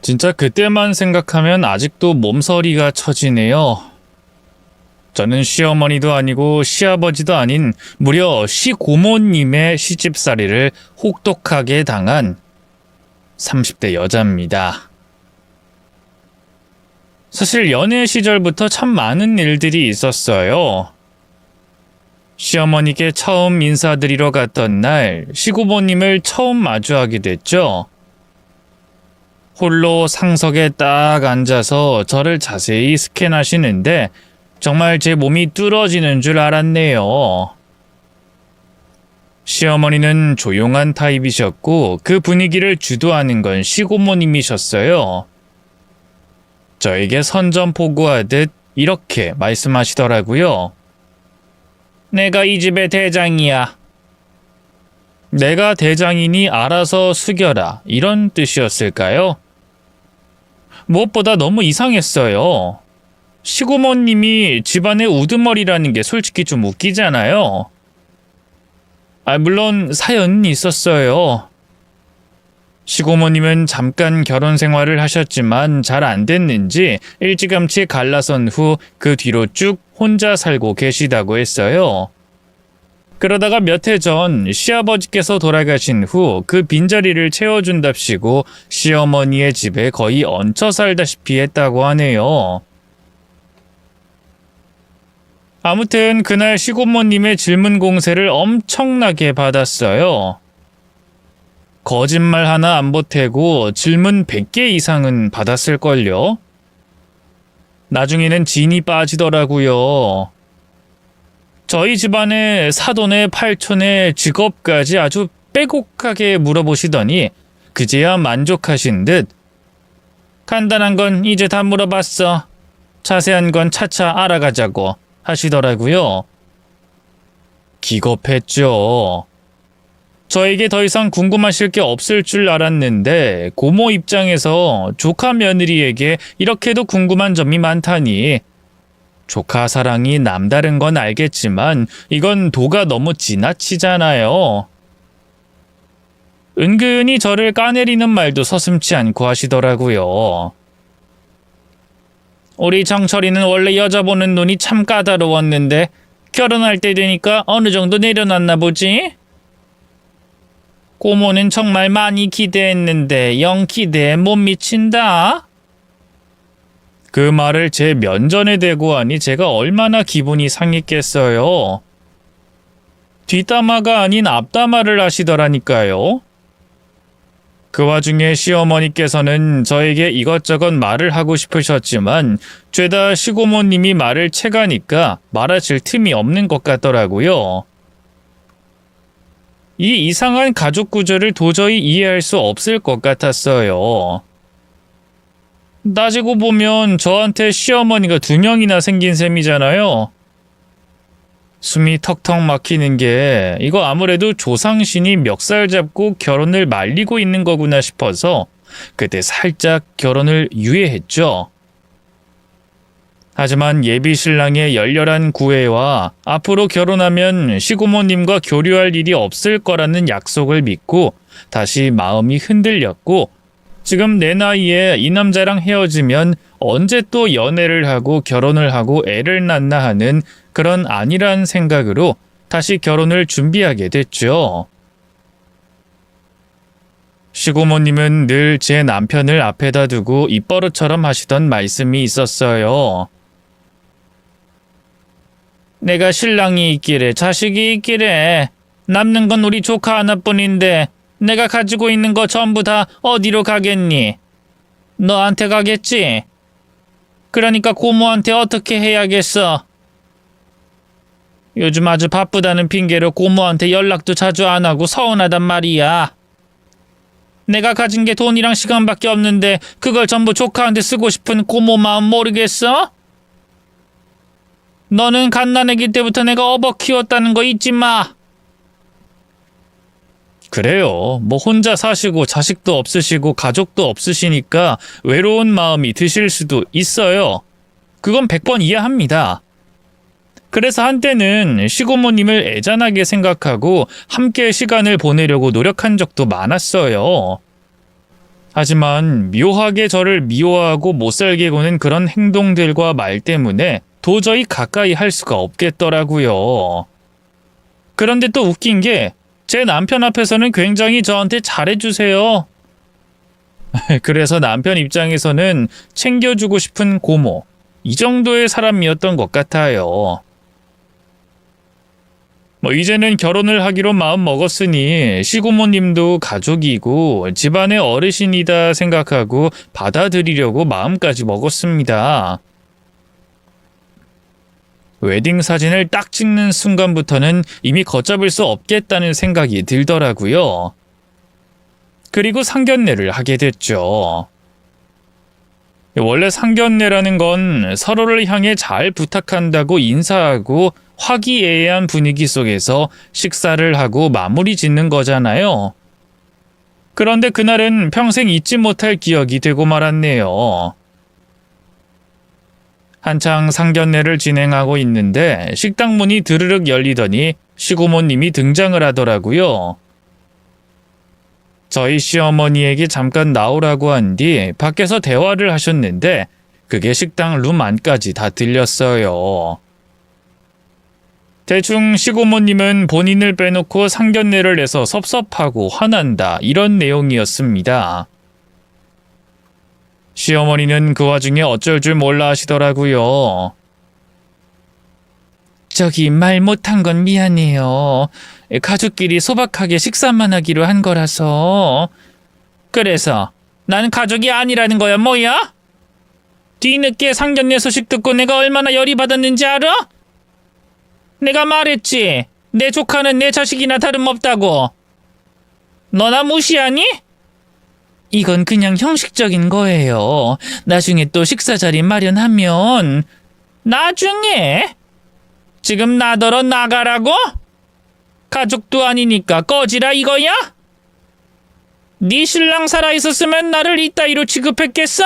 진짜 그때만 생각하면 아직도 몸서리가 쳐지네요. 저는 시어머니도 아니고 시아버지도 아닌 무려 시고모님의 시집살이를 혹독하게 당한 30대 여자입니다. 사실 연애 시절부터 참 많은 일들이 있었어요. 시어머니께 처음 인사드리러 갔던 날 시고모님을 처음 마주하게 됐죠. 홀로 상석에 딱 앉아서 저를 자세히 스캔하시는데 정말 제 몸이 뚫어지는 줄 알았네요. 시어머니는 조용한 타입이셨고 그 분위기를 주도하는 건 시고모님이셨어요. 저에게 선전포고하듯 이렇게 말씀하시더라고요. 내가 이 집의 대장이야. 내가 대장이니 알아서 숙여라. 이런 뜻이었을까요? 무엇보다 너무 이상했어요. 시고모님이 집안의 우두머리라는 게 솔직히 좀 웃기잖아요. 물론 사연은 있었어요. 시고모님은 잠깐 결혼 생활을 하셨지만 잘 안 됐는지 일찌감치 갈라선 후 그 뒤로 쭉 혼자 살고 계시다고 했어요. 그러다가 몇 해 전 시아버지께서 돌아가신 후 그 빈자리를 채워준답시고 시어머니의 집에 거의 얹혀 살다시피 했다고 하네요. 아무튼 그날 시고모님의 질문 공세를 엄청나게 받았어요. 거짓말 하나 안 보태고 질문 100개 이상은 받았을걸요? 나중에는 진이 빠지더라고요. 저희 집안의 사돈의 팔촌의 직업까지 아주 빼곡하게 물어보시더니 그제야 만족하신 듯 간단한 건 이제 다 물어봤어. 자세한 건 차차 알아가자고 하시더라고요. 기겁했죠. 저에게 더 이상 궁금하실 게 없을 줄 알았는데 고모 입장에서 조카 며느리에게 이렇게도 궁금한 점이 많다니. 조카 사랑이 남다른 건 알겠지만 이건 도가 너무 지나치잖아요. 은근히 저를 까내리는 말도 서슴지 않고 하시더라고요. 우리 정철이는 원래 여자 보는 눈이 참 까다로웠는데 결혼할 때 되니까 어느 정도 내려놨나 보지? 고모는 정말 많이 기대했는데 영 기대에 못 미친다. 그 말을 제 면전에 대고 하니 제가 얼마나 기분이 상했겠어요. 뒷담화가 아닌 앞담화를 하시더라니까요. 그 와중에 시어머니께서는 저에게 이것저것 말을 하고 싶으셨지만 죄다 시고모님이 말을 채가니까 말하실 틈이 없는 것 같더라고요. 이 이상한 가족 구조를 도저히 이해할 수 없을 것 같았어요. 따지고 보면 저한테 시어머니가 2명이나 생긴 셈이잖아요. 숨이 턱턱 막히는 게 이거 아무래도 조상신이 멱살 잡고 결혼을 말리고 있는 거구나 싶어서 그때 살짝 결혼을 유예했죠. 하지만 예비 신랑의 열렬한 구애와 앞으로 결혼하면 시고모님과 교류할 일이 없을 거라는 약속을 믿고 다시 마음이 흔들렸고 지금 내 나이에 이 남자랑 헤어지면 언제 또 연애를 하고 결혼을 하고 애를 낳나 하는 그런 안일한 생각으로 다시 결혼을 준비하게 됐죠. 시고모님은 늘 제 남편을 앞에다 두고 입버릇처럼 하시던 말씀이 있었어요. 내가 신랑이 있기래 자식이 있기래 남는 건 우리 조카 하나뿐인데 내가 가지고 있는 거 전부 다 어디로 가겠니? 너한테 가겠지? 그러니까 고모한테 어떻게 해야겠어? 요즘 아주 바쁘다는 핑계로 고모한테 연락도 자주 안 하고 서운하단 말이야. 내가 가진 게 돈이랑 시간밖에 없는데 그걸 전부 조카한테 쓰고 싶은 고모 마음 모르겠어? 너는 갓난아기 때부터 내가 업어 키웠다는 거 잊지 마. 그래요. 뭐 혼자 사시고 자식도 없으시고 가족도 없으시니까 외로운 마음이 드실 수도 있어요. 그건 100번 이해합니다. 그래서 한때는 시고모님을 애잔하게 생각하고 함께 시간을 보내려고 노력한 적도 많았어요. 하지만 묘하게 저를 미워하고 못살게 구는 그런 행동들과 말 때문에 도저히 가까이 할 수가 없겠더라고요. 그런데 또 웃긴 게 제 남편 앞에서는 굉장히 저한테 잘해주세요. 그래서 남편 입장에서는 챙겨주고 싶은 고모, 이 정도의 사람이었던 것 같아요. 이제는 결혼을 하기로 마음 먹었으니 시고모님도 가족이고 집안의 어르신이다 생각하고 받아들이려고 마음까지 먹었습니다. 웨딩 사진을 딱 찍는 순간부터는 이미 걷잡을 수 없겠다는 생각이 들더라고요. 그리고 상견례를 하게 됐죠. 원래 상견례라는 건 서로를 향해 잘 부탁한다고 인사하고 화기애애한 분위기 속에서 식사를 하고 마무리 짓는 거잖아요. 그런데 그날은 평생 잊지 못할 기억이 되고 말았네요. 한창 상견례를 진행하고 있는데 식당 문이 드르륵 열리더니 시고모님이 등장을 하더라고요. 저희 시어머니에게 잠깐 나오라고 한 뒤 밖에서 대화를 하셨는데 그게 식당 룸 안까지 다 들렸어요. 대충 시고모님은 본인을 빼놓고 상견례를 해서 섭섭하고 화난다 이런 내용이었습니다. 시어머니는 그 와중에 어쩔 줄 몰라 하시더라고요. 저기 말 못한 건 미안해요. 가족끼리 소박하게 식사만 하기로 한 거라서. 그래서 난 가족이 아니라는 거야 뭐야? 뒤늦게 상견례 소식 듣고 내가 얼마나 열이 받았는지 알아? 내가 말했지. 내 조카는 내 자식이나 다름없다고. 너나 무시하니? 이건 그냥 형식적인 거예요. 나중에 또 식사 자리 마련하면. 나중에? 지금 나더러 나가라고? 가족도 아니니까 꺼지라 이거야? 네 신랑 살아있었으면 나를 이따위로 취급했겠어?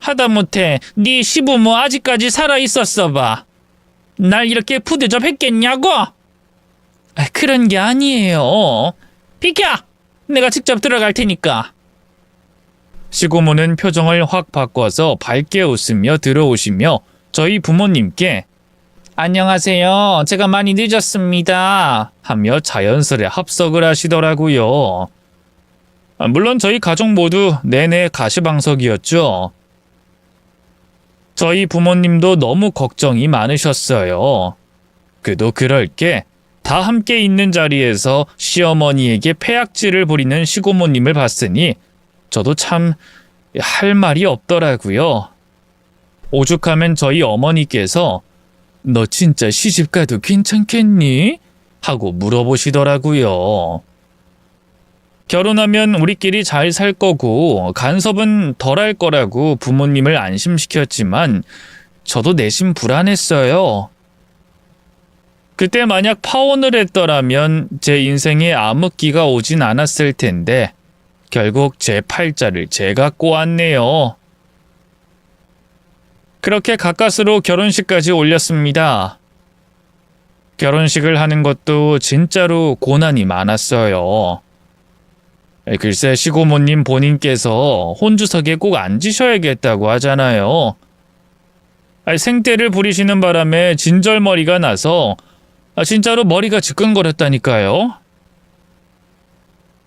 하다못해 네 시부모 아직까지 살아있었어 봐. 날 이렇게 푸대접 했겠냐고? 그런 게 아니에요. 비켜! 내가 직접 들어갈 테니까. 시고모는 표정을 확 바꿔서 밝게 웃으며 들어오시며 저희 부모님께 안녕하세요. 제가 많이 늦었습니다. 하며 자연스레 합석을 하시더라고요. 물론 저희 가족 모두 내내 가시방석이었죠. 저희 부모님도 너무 걱정이 많으셨어요. 그도 그럴 게 다 함께 있는 자리에서 시어머니에게 패약질을 부리는 시고모님을 봤으니 저도 참 할 말이 없더라고요. 오죽하면 저희 어머니께서 너 진짜 시집가도 괜찮겠니? 하고 물어보시더라고요. 결혼하면 우리끼리 잘 살 거고 간섭은 덜 할 거라고 부모님을 안심시켰지만 저도 내심 불안했어요. 그때 만약 파혼을 했더라면 제 인생에 암흑기가 오진 않았을 텐데 결국 제 팔자를 제가 꼬았네요. 그렇게 가까스로 결혼식까지 올렸습니다. 결혼식을 하는 것도 진짜로 고난이 많았어요. 글쎄 시고모님 본인께서 혼주석에 꼭 앉으셔야겠다고 하잖아요. 생떼를 부리시는 바람에 진절머리가 나서 진짜로 머리가 지끈거렸다니까요.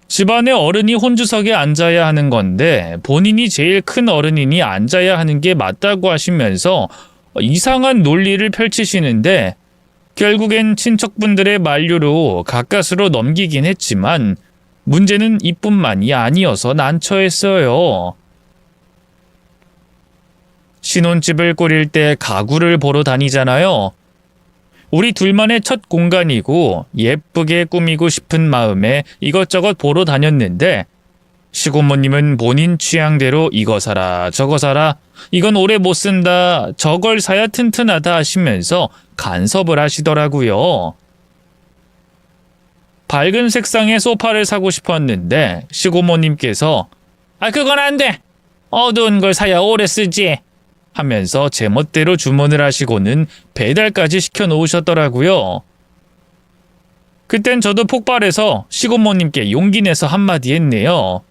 집안의 어른이 혼주석에 앉아야 하는 건데 본인이 제일 큰 어른이니 앉아야 하는 게 맞다고 하시면서 이상한 논리를 펼치시는데 결국엔 친척분들의 만류로 가까스로 넘기긴 했지만 문제는 이뿐만이 아니어서 난처했어요. 신혼집을 꾸릴 때 가구를 보러 다니잖아요. 우리 둘만의 첫 공간이고 예쁘게 꾸미고 싶은 마음에 이것저것 보러 다녔는데 시고모님은 본인 취향대로 이거 사라 저거 사라 이건 오래 못 쓴다 저걸 사야 튼튼하다 하시면서 간섭을 하시더라고요. 밝은 색상의 소파를 사고 싶었는데 시고모님께서 그건 안 돼. 어두운 걸 사야 오래 쓰지. 하면서 제멋대로 주문을 하시고는 배달까지 시켜놓으셨더라고요. 그땐 저도 폭발해서 시고모님께 용기 내서 한마디 했네요.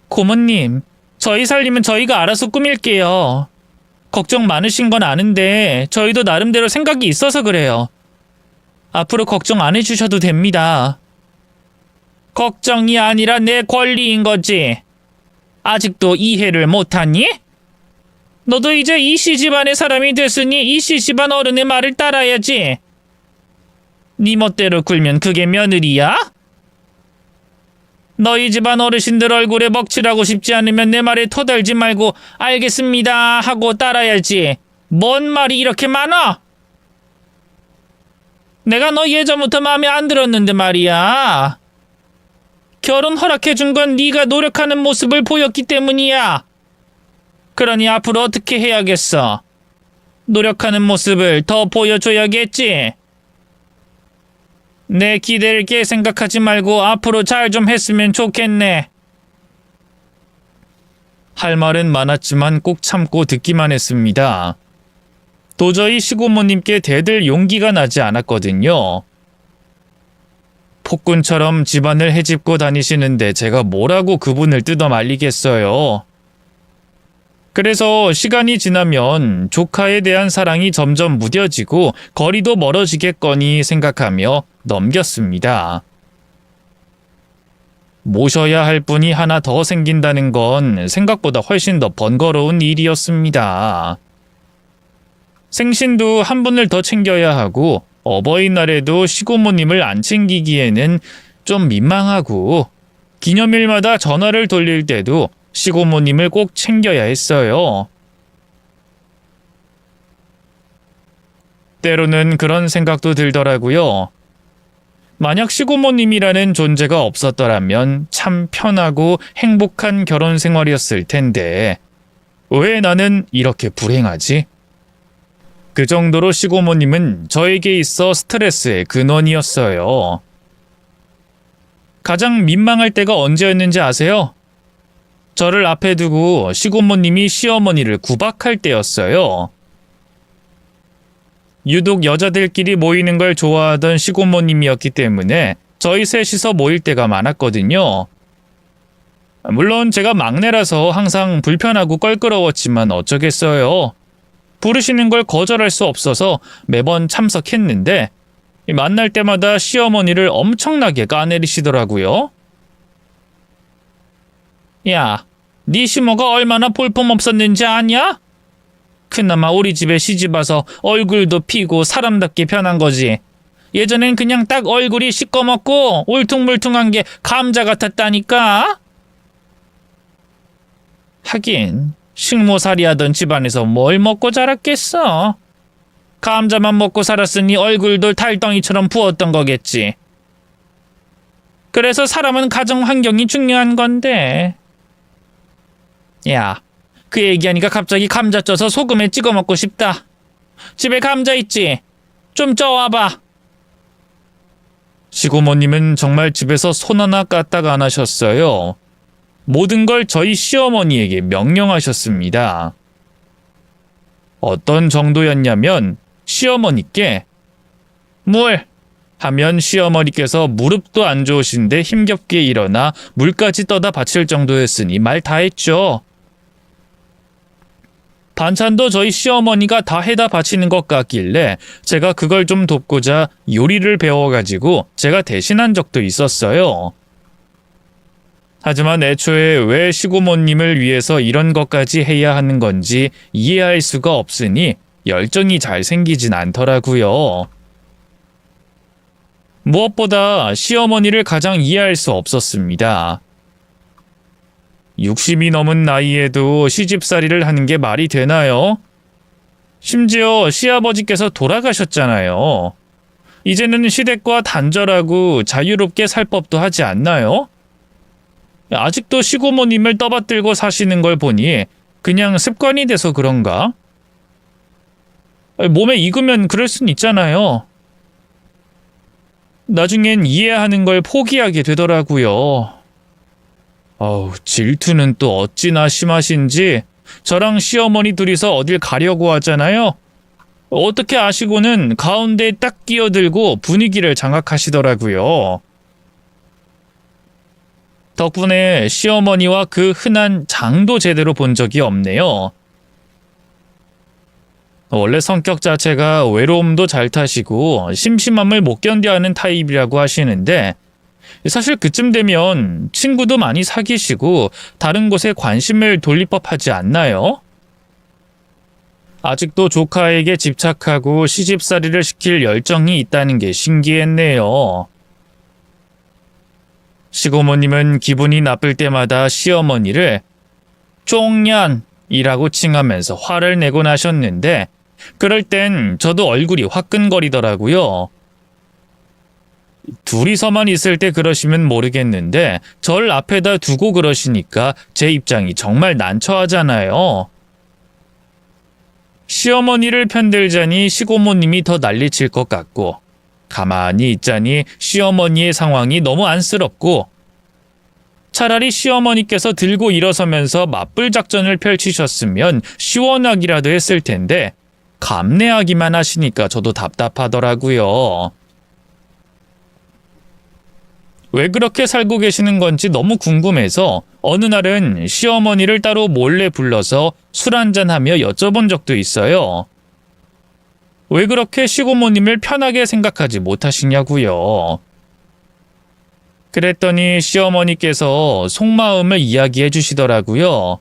고모님, 저희 살림은 저희가 알아서 꾸밀게요. 걱정 많으신 건 아는데 저희도 나름대로 생각이 있어서 그래요. 앞으로 걱정 안 해주셔도 됩니다. 걱정이 아니라 내 권리인 거지. 아직도 이해를 못하니? 너도 이제 이씨 집안의 사람이 됐으니 이씨 집안 어른의 말을 따라야지. 네 멋대로 굴면 그게 며느리야? 너희 집안 어르신들 얼굴에 먹칠하고 싶지 않으면 내 말에 토달지 말고 알겠습니다 하고 따라야지. 뭔 말이 이렇게 많아? 내가 너 예전부터 마음에 안 들었는데 말이야. 결혼 허락해준 건 네가 노력하는 모습을 보였기 때문이야. 그러니 앞으로 어떻게 해야겠어? 노력하는 모습을 더 보여줘야겠지. 내 기대를 깨 생각하지 말고 앞으로 잘 좀 했으면 좋겠네. 할 말은 많았지만 꼭 참고 듣기만 했습니다. 도저히 시고모님께 대들 용기가 나지 않았거든요. 폭군처럼 집안을 헤집고 다니시는데 제가 뭐라고 그분을 뜯어 말리겠어요. 그래서 시간이 지나면 조카에 대한 사랑이 점점 무뎌지고 거리도 멀어지겠거니 생각하며 넘겼습니다. 모셔야 할 분이 하나 더 생긴다는 건 생각보다 훨씬 더 번거로운 일이었습니다. 생신도 한 분을 더 챙겨야 하고 어버이날에도 시고모님을 안 챙기기에는 좀 민망하고 기념일마다 전화를 돌릴 때도 시고모님을 꼭 챙겨야 했어요. 때로는 그런 생각도 들더라고요. 만약 시고모님이라는 존재가 없었더라면 참 편하고 행복한 결혼 생활이었을 텐데 왜 나는 이렇게 불행하지? 그 정도로 시고모님은 저에게 있어 스트레스의 근원이었어요. 가장 민망할 때가 언제였는지 아세요? 저를 앞에 두고 시고모님이 시어머니를 구박할 때였어요. 유독 여자들끼리 모이는 걸 좋아하던 시고모님이었기 때문에 저희 셋이서 모일 때가 많았거든요. 물론 제가 막내라서 항상 불편하고 껄끄러웠지만 어쩌겠어요. 부르시는 걸 거절할 수 없어서 매번 참석했는데 만날 때마다 시어머니를 엄청나게 까내리시더라고요. 야, 네 시모가 얼마나 볼품없었는지 아냐? 그나마 우리 집에 시집와서 얼굴도 피고 사람답게 변한 거지. 예전엔 그냥 딱 얼굴이 시꺼멓고 울퉁불퉁한 게 감자 같았다니까? 하긴 식모살이 하던 집안에서 뭘 먹고 자랐겠어. 감자만 먹고 살았으니 얼굴도 달덩이처럼 부었던 거겠지. 그래서 사람은 가정 환경이 중요한 건데. 야, 그 얘기하니까 갑자기 감자 쪄서 소금에 찍어 먹고 싶다. 집에 감자 있지? 좀 쪄와봐. 시고모님은 정말 집에서 손 하나 까딱 안 하셨어요. 모든 걸 저희 시어머니에게 명령하셨습니다. 어떤 정도였냐면 시어머니께 물! 하면 시어머니께서 무릎도 안 좋으신데 힘겹게 일어나 물까지 떠다 바칠 정도였으니 말 다 했죠. 반찬도 저희 시어머니가 다 해다 바치는 것 같길래 제가 그걸 좀 돕고자 요리를 배워가지고 제가 대신한 적도 있었어요. 하지만 애초에 왜 시고모님을 위해서 이런 것까지 해야 하는 건지 이해할 수가 없으니 열정이 잘 생기진 않더라고요. 무엇보다 시어머니를 가장 이해할 수 없었습니다. 60이 넘은 나이에도 시집살이를 하는 게 말이 되나요? 심지어 시아버지께서 돌아가셨잖아요. 이제는 시댁과 단절하고 자유롭게 살 법도 하지 않나요? 아직도 시고모님을 떠받들고 사시는 걸 보니 그냥 습관이 돼서 그런가? 몸에 익으면 그럴 순 있잖아요. 나중엔 이해하는 걸 포기하게 되더라고요. 질투는 또 어찌나 심하신지 저랑 시어머니 둘이서 어딜 가려고 하잖아요. 어떻게 아시고는 가운데 딱 끼어들고 분위기를 장악하시더라고요. 덕분에 시어머니와 그 흔한 장도 제대로 본 적이 없네요. 원래 성격 자체가 외로움도 잘 타시고 심심함을 못 견뎌하는 타입이라고 하시는데 사실 그쯤 되면 친구도 많이 사귀시고 다른 곳에 관심을 돌릴 법하지 않나요? 아직도 조카에게 집착하고 시집살이를 시킬 열정이 있다는 게 신기했네요. 시고모님은 기분이 나쁠 때마다 시어머니를 쫑년이라고 칭하면서 화를 내곤 하셨는데 그럴 땐 저도 얼굴이 화끈거리더라고요. 둘이서만 있을 때 그러시면 모르겠는데 절 앞에다 두고 그러시니까 제 입장이 정말 난처하잖아요. 시어머니를 편들자니 시고모님이 더 난리칠 것 같고 가만히 있자니 시어머니의 상황이 너무 안쓰럽고 차라리 시어머니께서 들고 일어서면서 맞불 작전을 펼치셨으면 시원하기라도 했을 텐데 감내하기만 하시니까 저도 답답하더라고요. 왜 그렇게 살고 계시는 건지 너무 궁금해서 어느 날은 시어머니를 따로 몰래 불러서 술 한잔하며 여쭤본 적도 있어요. 왜 그렇게 시고모님을 편하게 생각하지 못하시냐고요. 그랬더니 시어머니께서 속마음을 이야기해 주시더라고요.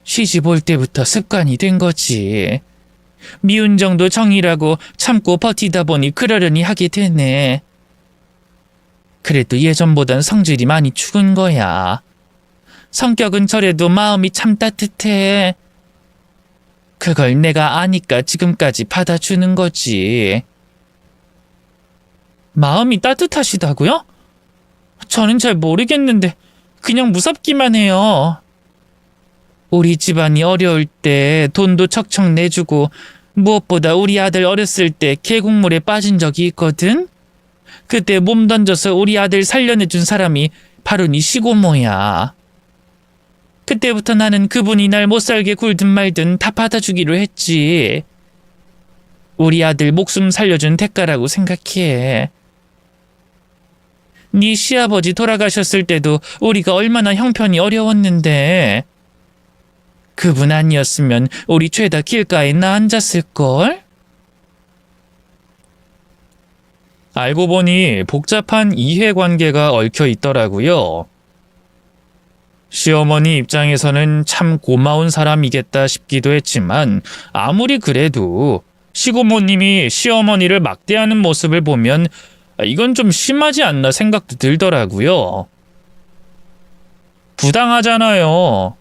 시집 올 때부터 습관이 된 거지. 미운 정도 정이라고 참고 버티다 보니 그러려니 하게 되네. 그래도 예전보단 성질이 많이 죽은 거야. 성격은 저래도 마음이 참 따뜻해. 그걸 내가 아니까 지금까지 받아주는 거지. 마음이 따뜻하시다고요? 저는 잘 모르겠는데 그냥 무섭기만 해요. 우리 집안이 어려울 때 돈도 척척 내주고 무엇보다 우리 아들 어렸을 때 계곡물에 빠진 적이 있거든? 그때 몸 던져서 우리 아들 살려내준 사람이 바로 네 시고모야. 그때부터 나는 그분이 날 못살게 굴든 말든 다 받아주기로 했지. 우리 아들 목숨 살려준 대가라고 생각해. 네 시아버지 돌아가셨을 때도 우리가 얼마나 형편이 어려웠는데 그분 아니었으면 우리 죄다 길가에 나 앉았을걸? 알고 보니 복잡한 이해관계가 얽혀 있더라고요. 시어머니 입장에서는 참 고마운 사람이겠다 싶기도 했지만 아무리 그래도 시고모님이 시어머니를 막대하는 모습을 보면 이건 좀 심하지 않나 생각도 들더라고요. 부당하잖아요.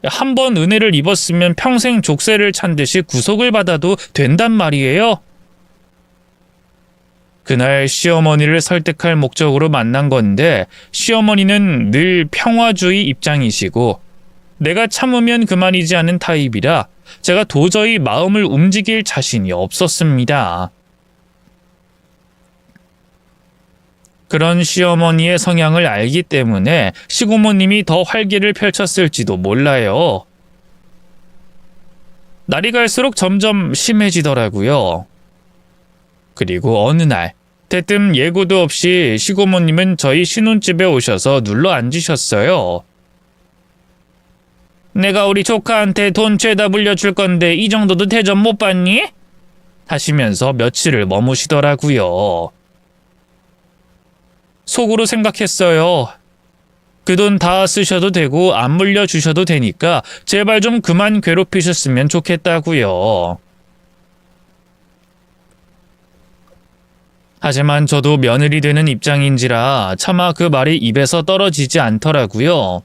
한 번 은혜를 입었으면 평생 족쇄를 찬 듯이 구속을 받아도 된단 말이에요. 그날 시어머니를 설득할 목적으로 만난 건데 시어머니는 늘 평화주의 입장이시고 내가 참으면 그만이지 않은 타입이라 제가 도저히 마음을 움직일 자신이 없었습니다. 그런 시어머니의 성향을 알기 때문에 시고모님이 더 활기를 펼쳤을지도 몰라요. 날이 갈수록 점점 심해지더라고요. 그리고 어느 날 대뜸 예고도 없이 시고모님은 저희 신혼집에 오셔서 눌러 앉으셨어요. 내가 우리 조카한테 돈 죄다 물려줄 건데 이 정도도 대접 못 받니? 하시면서 며칠을 머무시더라고요. 속으로 생각했어요. 그 돈 다 쓰셔도 되고 안 물려주셔도 되니까 제발 좀 그만 괴롭히셨으면 좋겠다고요. 하지만 저도 며느리 되는 입장인지라 차마 그 말이 입에서 떨어지지 않더라고요.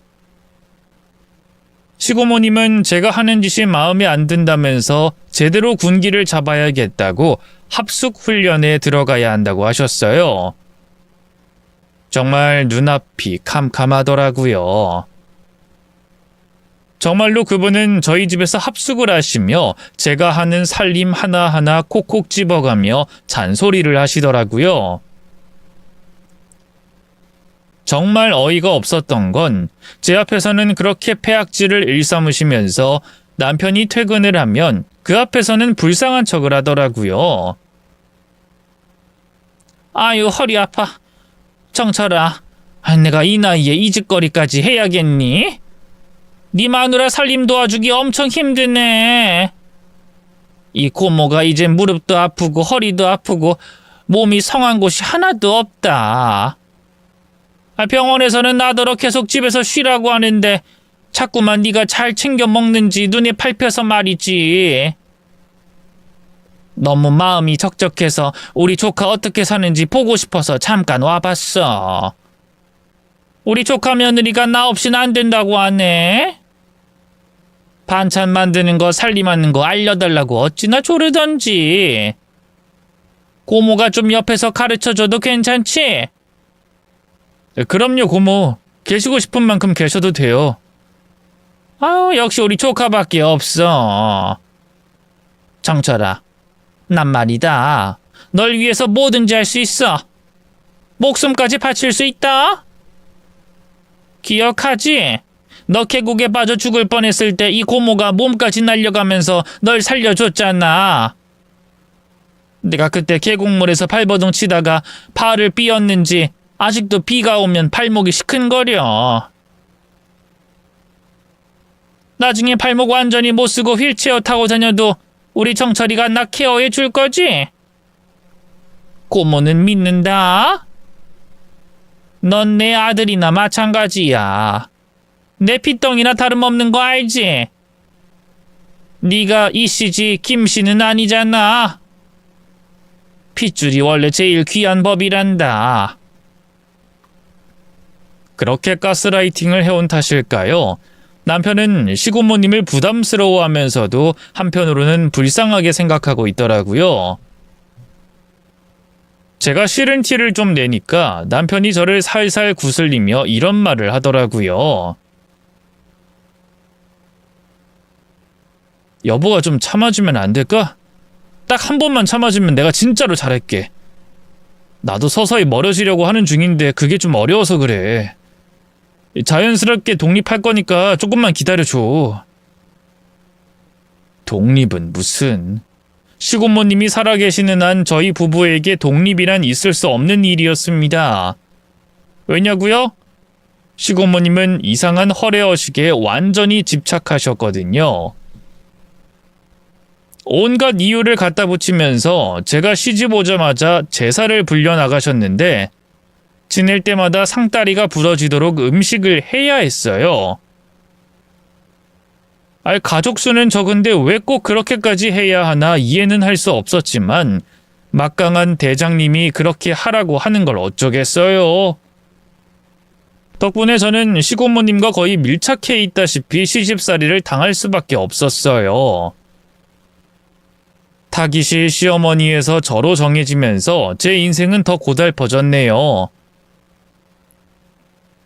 시고모님은 제가 하는 짓이 마음에 안 든다면서 제대로 군기를 잡아야겠다고 합숙 훈련에 들어가야 한다고 하셨어요. 정말 눈앞이 캄캄하더라고요. 정말로 그분은 저희 집에서 합숙을 하시며 제가 하는 살림 하나하나 콕콕 집어가며 잔소리를 하시더라고요. 정말 어이가 없었던 건 제 앞에서는 그렇게 폐악질을 일삼으시면서 남편이 퇴근을 하면 그 앞에서는 불쌍한 척을 하더라고요. 아유 허리 아파. 정철아, 내가 이 나이에 이 짓거리까지 해야겠니? 네 마누라 살림 도와주기 엄청 힘드네. 이 고모가 이제 무릎도 아프고 허리도 아프고 몸이 성한 곳이 하나도 없다. 병원에서는 나더러 계속 집에서 쉬라고 하는데 자꾸만 네가 잘 챙겨 먹는지 눈에 밟혀서 말이지. 너무 마음이 적적해서 우리 조카 어떻게 사는지 보고 싶어서 잠깐 와봤어. 우리 조카 며느리가 나 없이는 안 된다고 하네. 반찬 만드는 거 살림하는 거 알려달라고 어찌나 조르던지. 고모가 좀 옆에서 가르쳐줘도 괜찮지? 그럼요, 고모. 계시고 싶은 만큼 계셔도 돼요. 아우, 역시 우리 조카밖에 없어. 정철아, 난 말이다. 널 위해서 뭐든지 할 수 있어. 목숨까지 바칠 수 있다. 기억하지? 너 계곡에 빠져 죽을 뻔했을 때 이 고모가 몸까지 날려가면서 널 살려줬잖아. 내가 그때 계곡물에서 발버둥 치다가 발을 삐었는지 아직도 비가 오면 발목이 시큰거려. 나중에 발목 완전히 못 쓰고 휠체어 타고 다녀도 우리 정철이가 나 케어해 줄 거지? 고모는 믿는다. 넌 내 아들이나 마찬가지야. 내 핏덩이나 다름없는 거 알지? 네가 이씨지 김씨는 아니잖아. 핏줄이 원래 제일 귀한 법이란다. 그렇게 가스라이팅을 해온 탓일까요? 남편은 시고모님을 부담스러워하면서도 한편으로는 불쌍하게 생각하고 있더라고요. 제가 싫은 티를 좀 내니까 남편이 저를 살살 구슬리며 이런 말을 하더라고요. 여보가 좀 참아주면 안 될까? 딱 한 번만 참아주면 내가 진짜로 잘할게. 나도 서서히 멀어지려고 하는 중인데 그게 좀 어려워서 그래. 자연스럽게 독립할 거니까 조금만 기다려줘. 독립은 무슨... 시고모님이 살아계시는 한 저희 부부에게 독립이란 있을 수 없는 일이었습니다. 왜냐고요? 시고모님은 이상한 허례허식에 완전히 집착하셨거든요. 온갖 이유를 갖다 붙이면서 제가 시집 오자마자 제사를 불려 나가셨는데 지낼 때마다 상다리가 부러지도록 음식을 해야 했어요. 가족 수는 적은데 왜 꼭 그렇게까지 해야 하나 이해는 할 수 없었지만 막강한 대장님이 그렇게 하라고 하는 걸 어쩌겠어요. 덕분에 저는 시고모님과 거의 밀착해 있다시피 시집살이를 당할 수밖에 없었어요. 타깃이 시어머니에서 저로 정해지면서 제 인생은 더 고달퍼졌네요.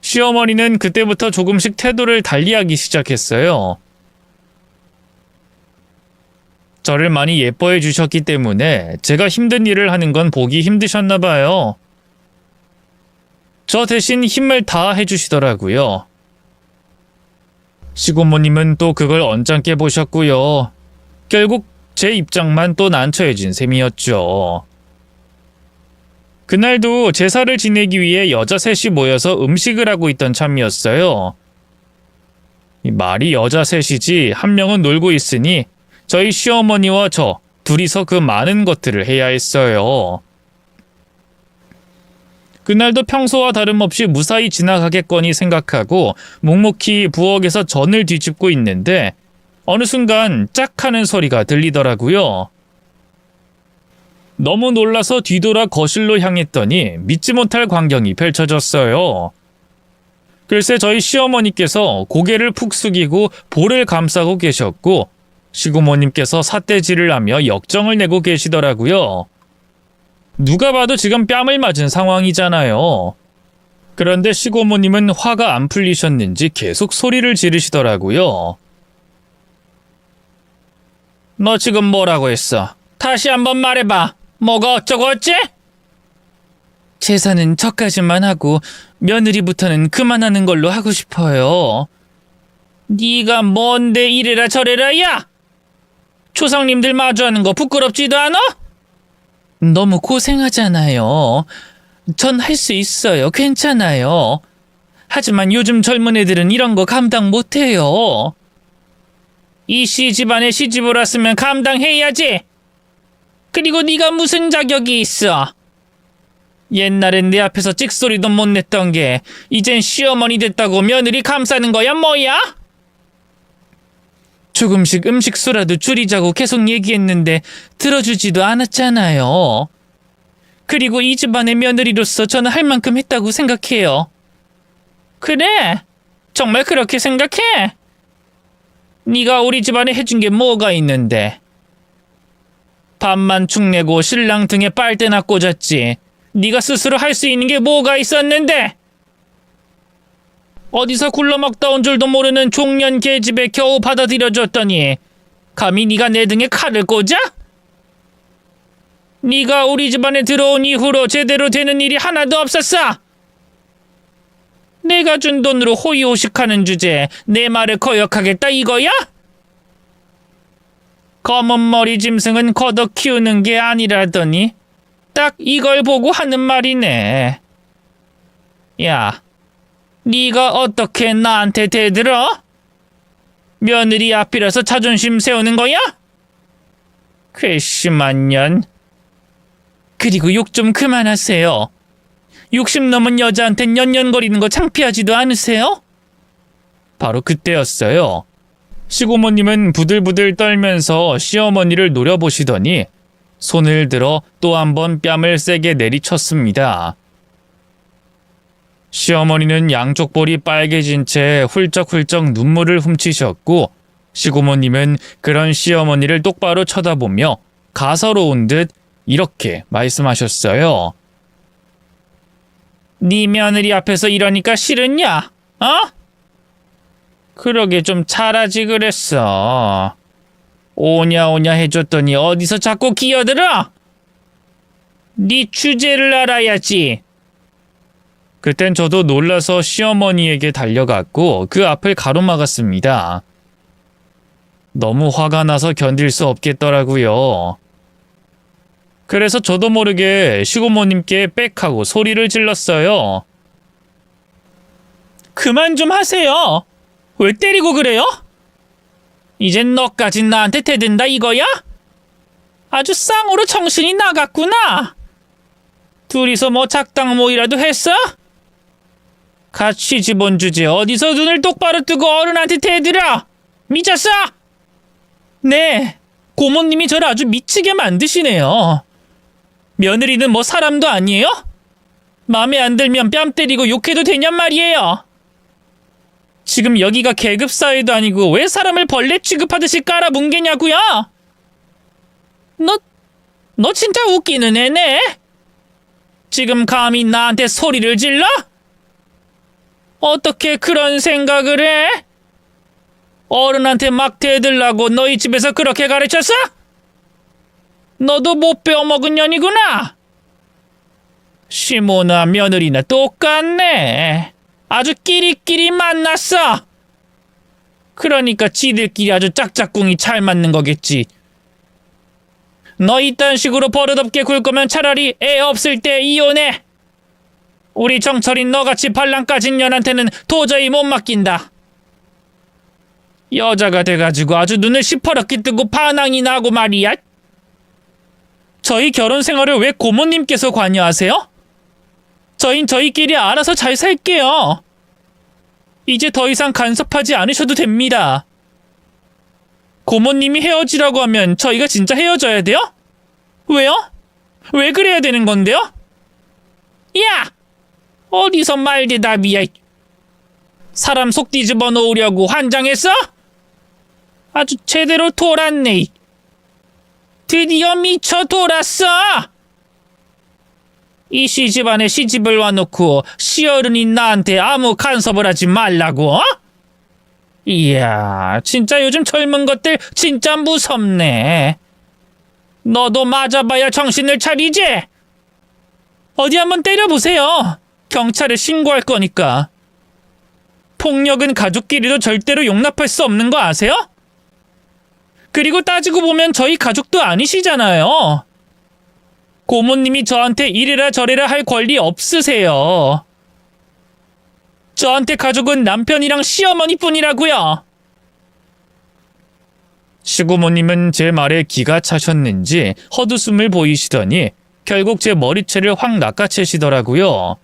시어머니는 그때부터 조금씩 태도를 달리하기 시작했어요. 저를 많이 예뻐해 주셨기 때문에 제가 힘든 일을 하는 건 보기 힘드셨나 봐요. 저 대신 힘을 다 해주시더라고요. 시고모님은 또 그걸 언짢게 보셨고요. 결국 제 입장만 또 난처해진 셈이었죠. 그날도 제사를 지내기 위해 여자 셋이 모여서 음식을 하고 있던 참이었어요. 말이 여자 셋이지 한 명은 놀고 있으니 저희 시어머니와 저 둘이서 그 많은 것들을 해야 했어요. 그날도 평소와 다름없이 무사히 지나가겠거니 생각하고 묵묵히 부엌에서 전을 뒤집고 있는데 어느 순간 짝 하는 소리가 들리더라고요. 너무 놀라서 뒤돌아 거실로 향했더니 믿지 못할 광경이 펼쳐졌어요. 글쎄 저희 시어머니께서 고개를 푹 숙이고 볼을 감싸고 계셨고 시고모님께서 삿대질을 하며 역정을 내고 계시더라고요. 누가 봐도 지금 뺨을 맞은 상황이잖아요. 그런데 시고모님은 화가 안 풀리셨는지 계속 소리를 지르시더라고요. 너 지금 뭐라고 했어? 다시 한번 말해봐. 뭐가 어쩌고 어째? 제사는 저까지만 하고 며느리부터는 그만하는 걸로 하고 싶어요. 네가 뭔데 이래라 저래라 야! 조상님들 마주하는 거 부끄럽지도 않아? 너무 고생하잖아요. 전 할 수 있어요. 괜찮아요. 하지만 요즘 젊은 애들은 이런 거 감당 못해요. 이씨 집안에 시집을 왔으면 감당해야지. 그리고 네가 무슨 자격이 있어? 옛날엔 내 앞에서 찍소리도 못 냈던 게 이젠 시어머니 됐다고 며느리 감싸는 거야 뭐야? 조금씩 음식수라도 줄이자고 계속 얘기했는데 들어주지도 않았잖아요. 그리고 이 집안의 며느리로서 저는 할 만큼 했다고 생각해요. 그래? 정말 그렇게 생각해? 네가 우리 집안에 해준 게 뭐가 있는데? 밥만 축내고 신랑 등에 빨대나 꽂았지. 네가 스스로 할 수 있는 게 뭐가 있었는데? 어디서 굴러먹다 온 줄도 모르는 종년 계집에 겨우 받아들여줬더니 감히 네가 내 등에 칼을 꽂아? 네가 우리 집안에 들어온 이후로 제대로 되는 일이 하나도 없었어. 내가 준 돈으로 호의호식하는 주제에 내 말을 거역하겠다 이거야? 검은 머리 짐승은 걷어 키우는 게 아니라더니 딱 이걸 보고 하는 말이네. 야, 네가 어떻게 나한테 대들어? 며느리 앞이라서 자존심 세우는 거야? 괘씸한 년. 그리고 욕 좀 그만하세요. 60 넘은 여자한텐 년년거리는 거 창피하지도 않으세요? 바로 그때였어요. 시고모님은 부들부들 떨면서 시어머니를 노려보시더니 손을 들어 또 한 번 뺨을 세게 내리쳤습니다. 시어머니는 양쪽 볼이 빨개진 채 훌쩍훌쩍 눈물을 훔치셨고 시고모님은 그런 시어머니를 똑바로 쳐다보며 가서로운 듯 이렇게 말씀하셨어요. 네 며느리 앞에서 이러니까 싫으냐? 어? 그러게 좀 잘하지 그랬어. 오냐오냐 해줬더니 어디서 자꾸 기어들어? 네 주제를 알아야지. 그땐 저도 놀라서 시어머니에게 달려갔고 그 앞을 가로막았습니다. 너무 화가 나서 견딜 수 없겠더라고요. 그래서 저도 모르게 시고모님께 빽하고 소리를 질렀어요. 그만 좀 하세요. 왜 때리고 그래요? 이젠 너까진 나한테 대든다 이거야? 아주 쌍으로 정신이 나갔구나. 둘이서 뭐 작당 모이라도 했어? 같이 집온 주제 어디서 눈을 똑바로 뜨고 어른한테 대들어? 미쳤어? 네, 고모님이 저를 아주 미치게 만드시네요. 며느리는 뭐 사람도 아니에요? 마음에 안 들면 뺨 때리고 욕해도 되냔 말이에요. 지금 여기가 계급사회도 아니고 왜 사람을 벌레 취급하듯이 깔아뭉개냐고요? 너 진짜 웃기는 애네? 지금 감히 나한테 소리를 질러? 어떻게 그런 생각을 해? 어른한테 막 대들라고 너희 집에서 그렇게 가르쳤어? 너도 못 배워먹은 년이구나. 시모나 며느리나 똑같네. 아주 끼리끼리 만났어. 그러니까 지들끼리 아주 짝짝꿍이 잘 맞는 거겠지. 너 이딴 식으로 버릇없게 굴 거면 차라리 애 없을 때 이혼해. 우리 정철인 너같이 발랑 까진 년한테는 도저히 못 맡긴다. 여자가 돼가지고 아주 눈을 시퍼렇게 뜨고 반항이 나고 말이야. 저희 결혼 생활을 왜 고모님께서 관여하세요? 저흰 저희끼리 알아서 잘 살게요. 이제 더 이상 간섭하지 않으셔도 됩니다. 고모님이 헤어지라고 하면 저희가 진짜 헤어져야 돼요? 왜요? 왜 그래야 되는 건데요? 야! 어디서 말대답이야. 사람 속 뒤집어 놓으려고 환장했어? 아주 제대로 돌았네. 드디어 미쳐 돌았어. 이 시집안에 시집을 와놓고 시어른이 나한테 아무 간섭을 하지 말라고? 어? 이야, 진짜 요즘 젊은 것들 진짜 무섭네. 너도 맞아봐야 정신을 차리지? 어디 한번 때려보세요. 경찰에 신고할 거니까. 폭력은 가족끼리도 절대로 용납할 수 없는 거 아세요? 그리고 따지고 보면 저희 가족도 아니시잖아요. 고모님이 저한테 이래라 저래라 할 권리 없으세요. 저한테 가족은 남편이랑 시어머니뿐이라고요. 시고모님은 제 말에 기가 차셨는지 헛웃음을 보이시더니 결국 제 머리채를 확 낚아채시더라고요.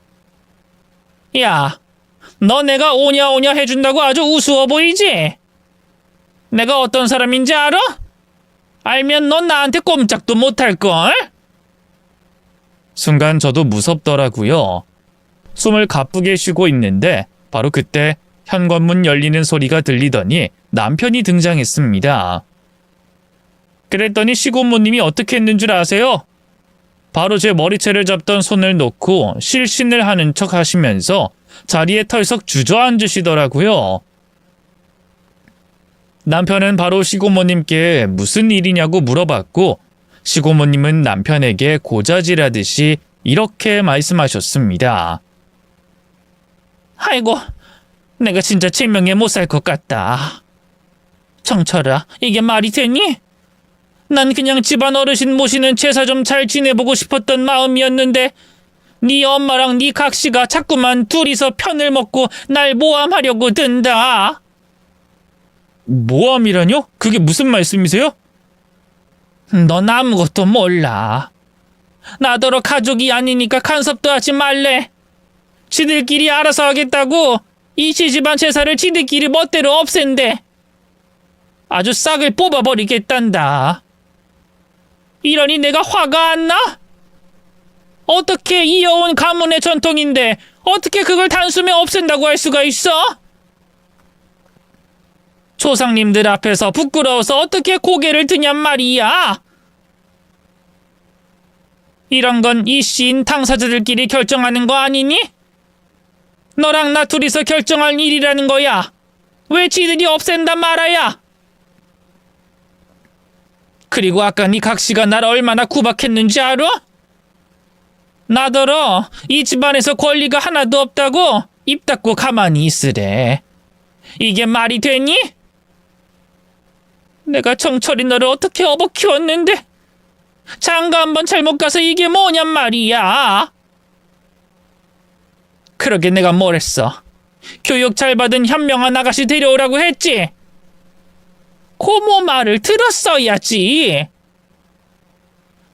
야, 너 내가 오냐오냐 해준다고 아주 우스워 보이지? 내가 어떤 사람인지 알아? 알면 넌 나한테 꼼짝도 못할걸? 순간 저도 무섭더라고요. 숨을 가쁘게 쉬고 있는데 바로 그때 현관문 열리는 소리가 들리더니 남편이 등장했습니다. 그랬더니 시고모님이 어떻게 했는 줄 아세요? 바로 제 머리채를 잡던 손을 놓고 실신을 하는 척 하시면서 자리에 털썩 주저앉으시더라고요. 남편은 바로 시고모님께 무슨 일이냐고 물어봤고 시고모님은 남편에게 고자질하듯이 이렇게 말씀하셨습니다. 아이고, 내가 진짜 제명에 못 살 것 같다. 정철아, 이게 말이 되니? 난 그냥 집안 어르신 모시는 제사 좀 잘 지내보고 싶었던 마음이었는데 네 엄마랑 네 각시가 자꾸만 둘이서 편을 먹고 날 모함하려고 든다. 모함이라뇨? 그게 무슨 말씀이세요? 넌 아무것도 몰라. 나더러 가족이 아니니까 간섭도 하지 말래. 지들끼리 알아서 하겠다고 이 시집안 제사를 지들끼리 멋대로 없앤대. 아주 싹을 뽑아버리겠단다. 이러니 내가 화가 안 나? 어떻게 이어온 가문의 전통인데 어떻게 그걸 단숨에 없앤다고 할 수가 있어? 조상님들 앞에서 부끄러워서 어떻게 고개를 드냔 말이야. 이런 건 이 시인 당사자들끼리 결정하는 거 아니니? 너랑 나 둘이서 결정할 일이라는 거야. 왜 지들이 없앤단 말아야? 그리고 아까 네 각시가 날 얼마나 구박했는지 알아? 나더러 이 집안에서 권리가 하나도 없다고 입 닫고 가만히 있으래. 이게 말이 되니? 내가 정철이 너를 어떻게 업어 키웠는데 장가 한번 잘못 가서 이게 뭐냔 말이야. 그러게 내가 뭘 했어. 교육 잘 받은 현명한 아가씨 데려오라고 했지. 고모 말을 들었어야지.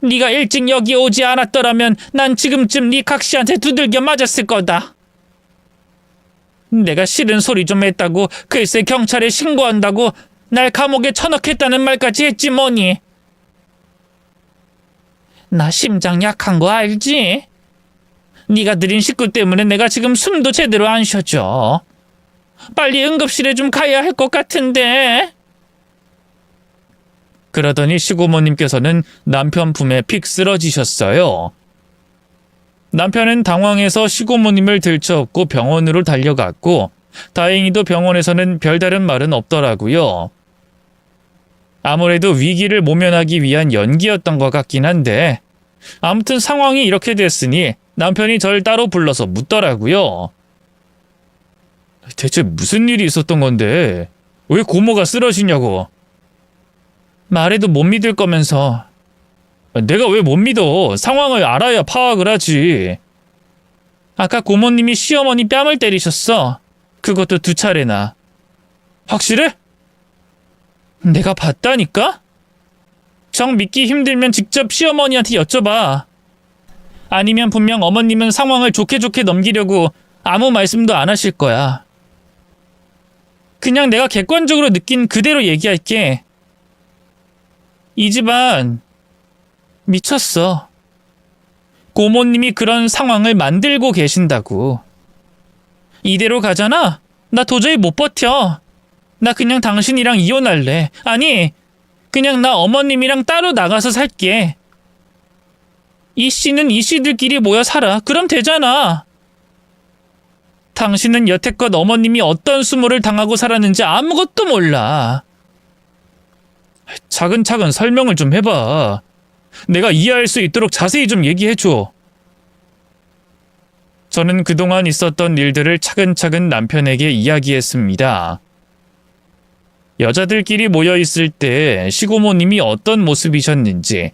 네가 일찍 여기 오지 않았더라면 난 지금쯤 네 각시한테 두들겨 맞았을 거다. 내가 싫은 소리 좀 했다고 글쎄 경찰에 신고한다고 날 감옥에 쳐넣겠다는 말까지 했지 뭐니. 나 심장 약한 거 알지? 네가 들인 식구 때문에 내가 지금 숨도 제대로 안 쉬어져. 빨리 응급실에 좀 가야 할 것 같은데. 그러더니 시고모님께서는 남편 품에 픽 쓰러지셨어요. 남편은 당황해서 시고모님을 들쳐업고 병원으로 달려갔고 다행히도 병원에서는 별다른 말은 없더라고요. 아무래도 위기를 모면하기 위한 연기였던 것 같긴 한데 아무튼 상황이 이렇게 됐으니 남편이 절 따로 불러서 묻더라고요. 대체 무슨 일이 있었던 건데 왜 고모가 쓰러지냐고. 말해도 못 믿을 거면서. 내가 왜 못 믿어. 상황을 알아야 파악을 하지. 아까 고모님이 시어머니 뺨을 때리셨어. 그것도 2차례나. 확실해? 내가 봤다니까? 정 믿기 힘들면 직접 시어머니한테 여쭤봐. 아니면 분명 어머님은 상황을 좋게 넘기려고 아무 말씀도 안 하실 거야. 그냥 내가 객관적으로 느낀 그대로 얘기할게. 이 집안 미쳤어. 고모님이 그런 상황을 만들고 계신다고. 이대로 가잖아? 나 도저히 못 버텨. 나 그냥 당신이랑 이혼할래. 아니, 그냥 나 어머님이랑 따로 나가서 살게. 이 씨는 이 씨들끼리 모여 살아. 그럼 되잖아. 당신은 여태껏 어머님이 어떤 수모를 당하고 살았는지 아무것도 몰라. 차근차근 설명을 좀 해봐. 내가 이해할 수 있도록 자세히 좀 얘기해줘. 저는 그동안 있었던 일들을 차근차근 남편에게 이야기했습니다. 여자들끼리 모여있을 때 시고모님이 어떤 모습이셨는지,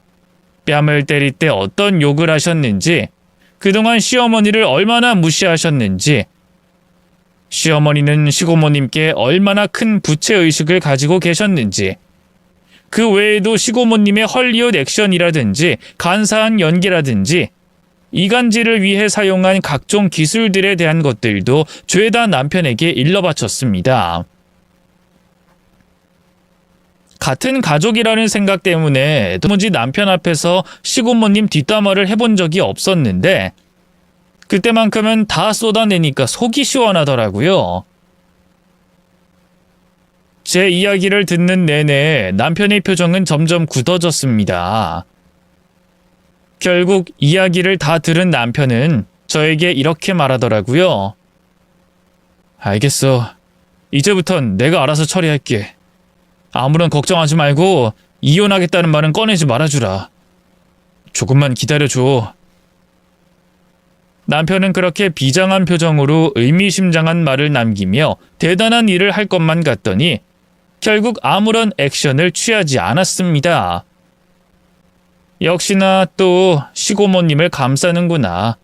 뺨을 때릴 때 어떤 욕을 하셨는지, 그동안 시어머니를 얼마나 무시하셨는지, 시어머니는 시고모님께 얼마나 큰 부채의식을 가지고 계셨는지, 그 외에도 시고모님의 헐리우드 액션이라든지 간사한 연기라든지 이간질을 위해 사용한 각종 기술들에 대한 것들도 죄다 남편에게 일러바쳤습니다. 같은 가족이라는 생각 때문에 도무지 남편 앞에서 시고모님 뒷담화를 해본 적이 없었는데 그때만큼은 다 쏟아내니까 속이 시원하더라고요. 제 이야기를 듣는 내내 남편의 표정은 점점 굳어졌습니다. 결국 이야기를 다 들은 남편은 저에게 이렇게 말하더라고요. 알겠어. 이제부턴 내가 알아서 처리할게. 아무런 걱정하지 말고 이혼하겠다는 말은 꺼내지 말아주라. 조금만 기다려줘. 남편은 그렇게 비장한 표정으로 의미심장한 말을 남기며 대단한 일을 할 것만 같더니 결국 아무런 액션을 취하지 않았습니다. 역시나 또 시고모님을 감싸는구나,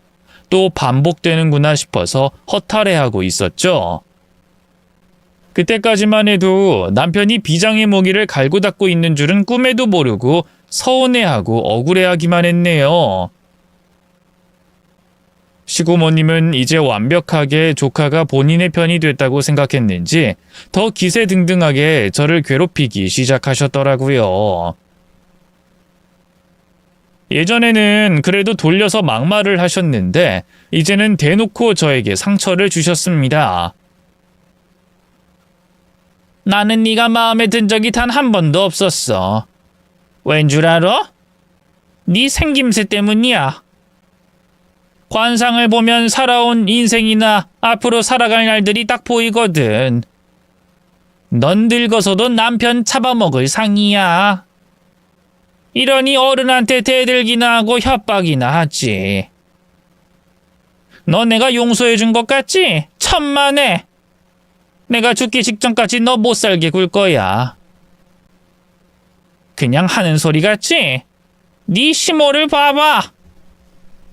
또 반복되는구나 싶어서 허탈해하고 있었죠. 그때까지만 해도 남편이 비장의 모기를 갈고 닦고 있는 줄은 꿈에도 모르고 서운해하고 억울해하기만 했네요. 시고모님은 이제 완벽하게 조카가 본인의 편이 됐다고 생각했는지 더 기세등등하게 저를 괴롭히기 시작하셨더라고요. 예전에는 그래도 돌려서 막말을 하셨는데 이제는 대놓고 저에게 상처를 주셨습니다. 나는 네가 마음에 든 적이 단 한 번도 없었어. 왠 줄 알아? 네 생김새 때문이야. 관상을 보면 살아온 인생이나 앞으로 살아갈 날들이 딱 보이거든. 넌 늙어서도 남편 잡아먹을 상이야. 이러니 어른한테 대들기나 하고 협박이나 하지. 너 내가 용서해준 것 같지? 천만에. 내가 죽기 직전까지 너 못 살게 굴 거야. 그냥 하는 소리 같지? 네 시모를 봐봐.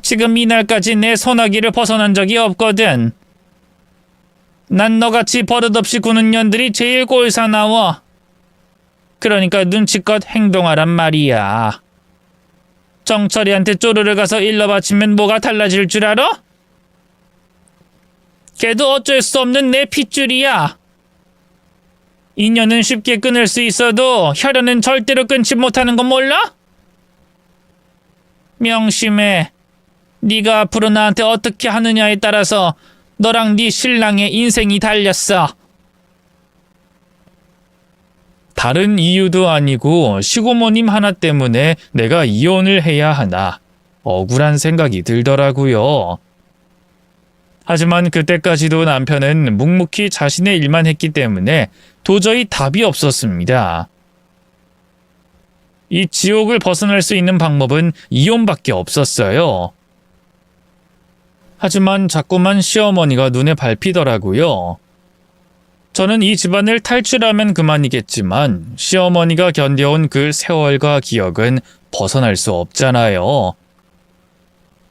지금 이날까지 내 소나기를 벗어난 적이 없거든. 난 너같이 버릇없이 구는 년들이 제일 꼴사나워. 그러니까 눈치껏 행동하란 말이야. 정철이한테 쪼르르 가서 일러 바치면 뭐가 달라질 줄 알아? 걔도 어쩔 수 없는 내 핏줄이야. 인연은 쉽게 끊을 수 있어도 혈연은 절대로 끊지 못하는 거 몰라? 명심해. 네가 앞으로 나한테 어떻게 하느냐에 따라서 너랑 네 신랑의 인생이 달렸어. 다른 이유도 아니고 시고모님 하나 때문에 내가 이혼을 해야 하나 억울한 생각이 들더라고요. 하지만 그때까지도 남편은 묵묵히 자신의 일만 했기 때문에 도저히 답이 없었습니다. 이 지옥을 벗어날 수 있는 방법은 이혼밖에 없었어요. 하지만 자꾸만 시어머니가 눈에 밟히더라고요. 저는 이 집안을 탈출하면 그만이겠지만 시어머니가 견뎌온 그 세월과 기억은 벗어날 수 없잖아요.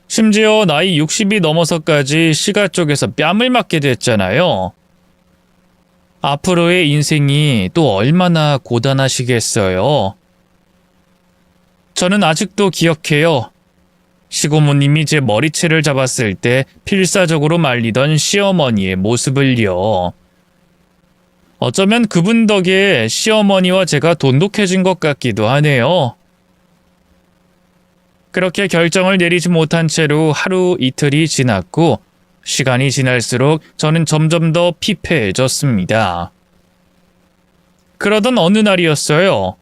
심지어 나이 60이 넘어서까지 시가 쪽에서 뺨을 맞게 됐잖아요. 앞으로의 인생이 또 얼마나 고단하시겠어요. 저는 아직도 기억해요. 시고모님이 제 머리채를 잡았을 때 필사적으로 말리던 시어머니의 모습을요. 어쩌면 그분 덕에 시어머니와 제가 돈독해진 것 같기도 하네요. 그렇게 결정을 내리지 못한 채로 하루 이틀이 지났고 시간이 지날수록 저는 점점 더 피폐해졌습니다. 그러던 어느 날이었어요.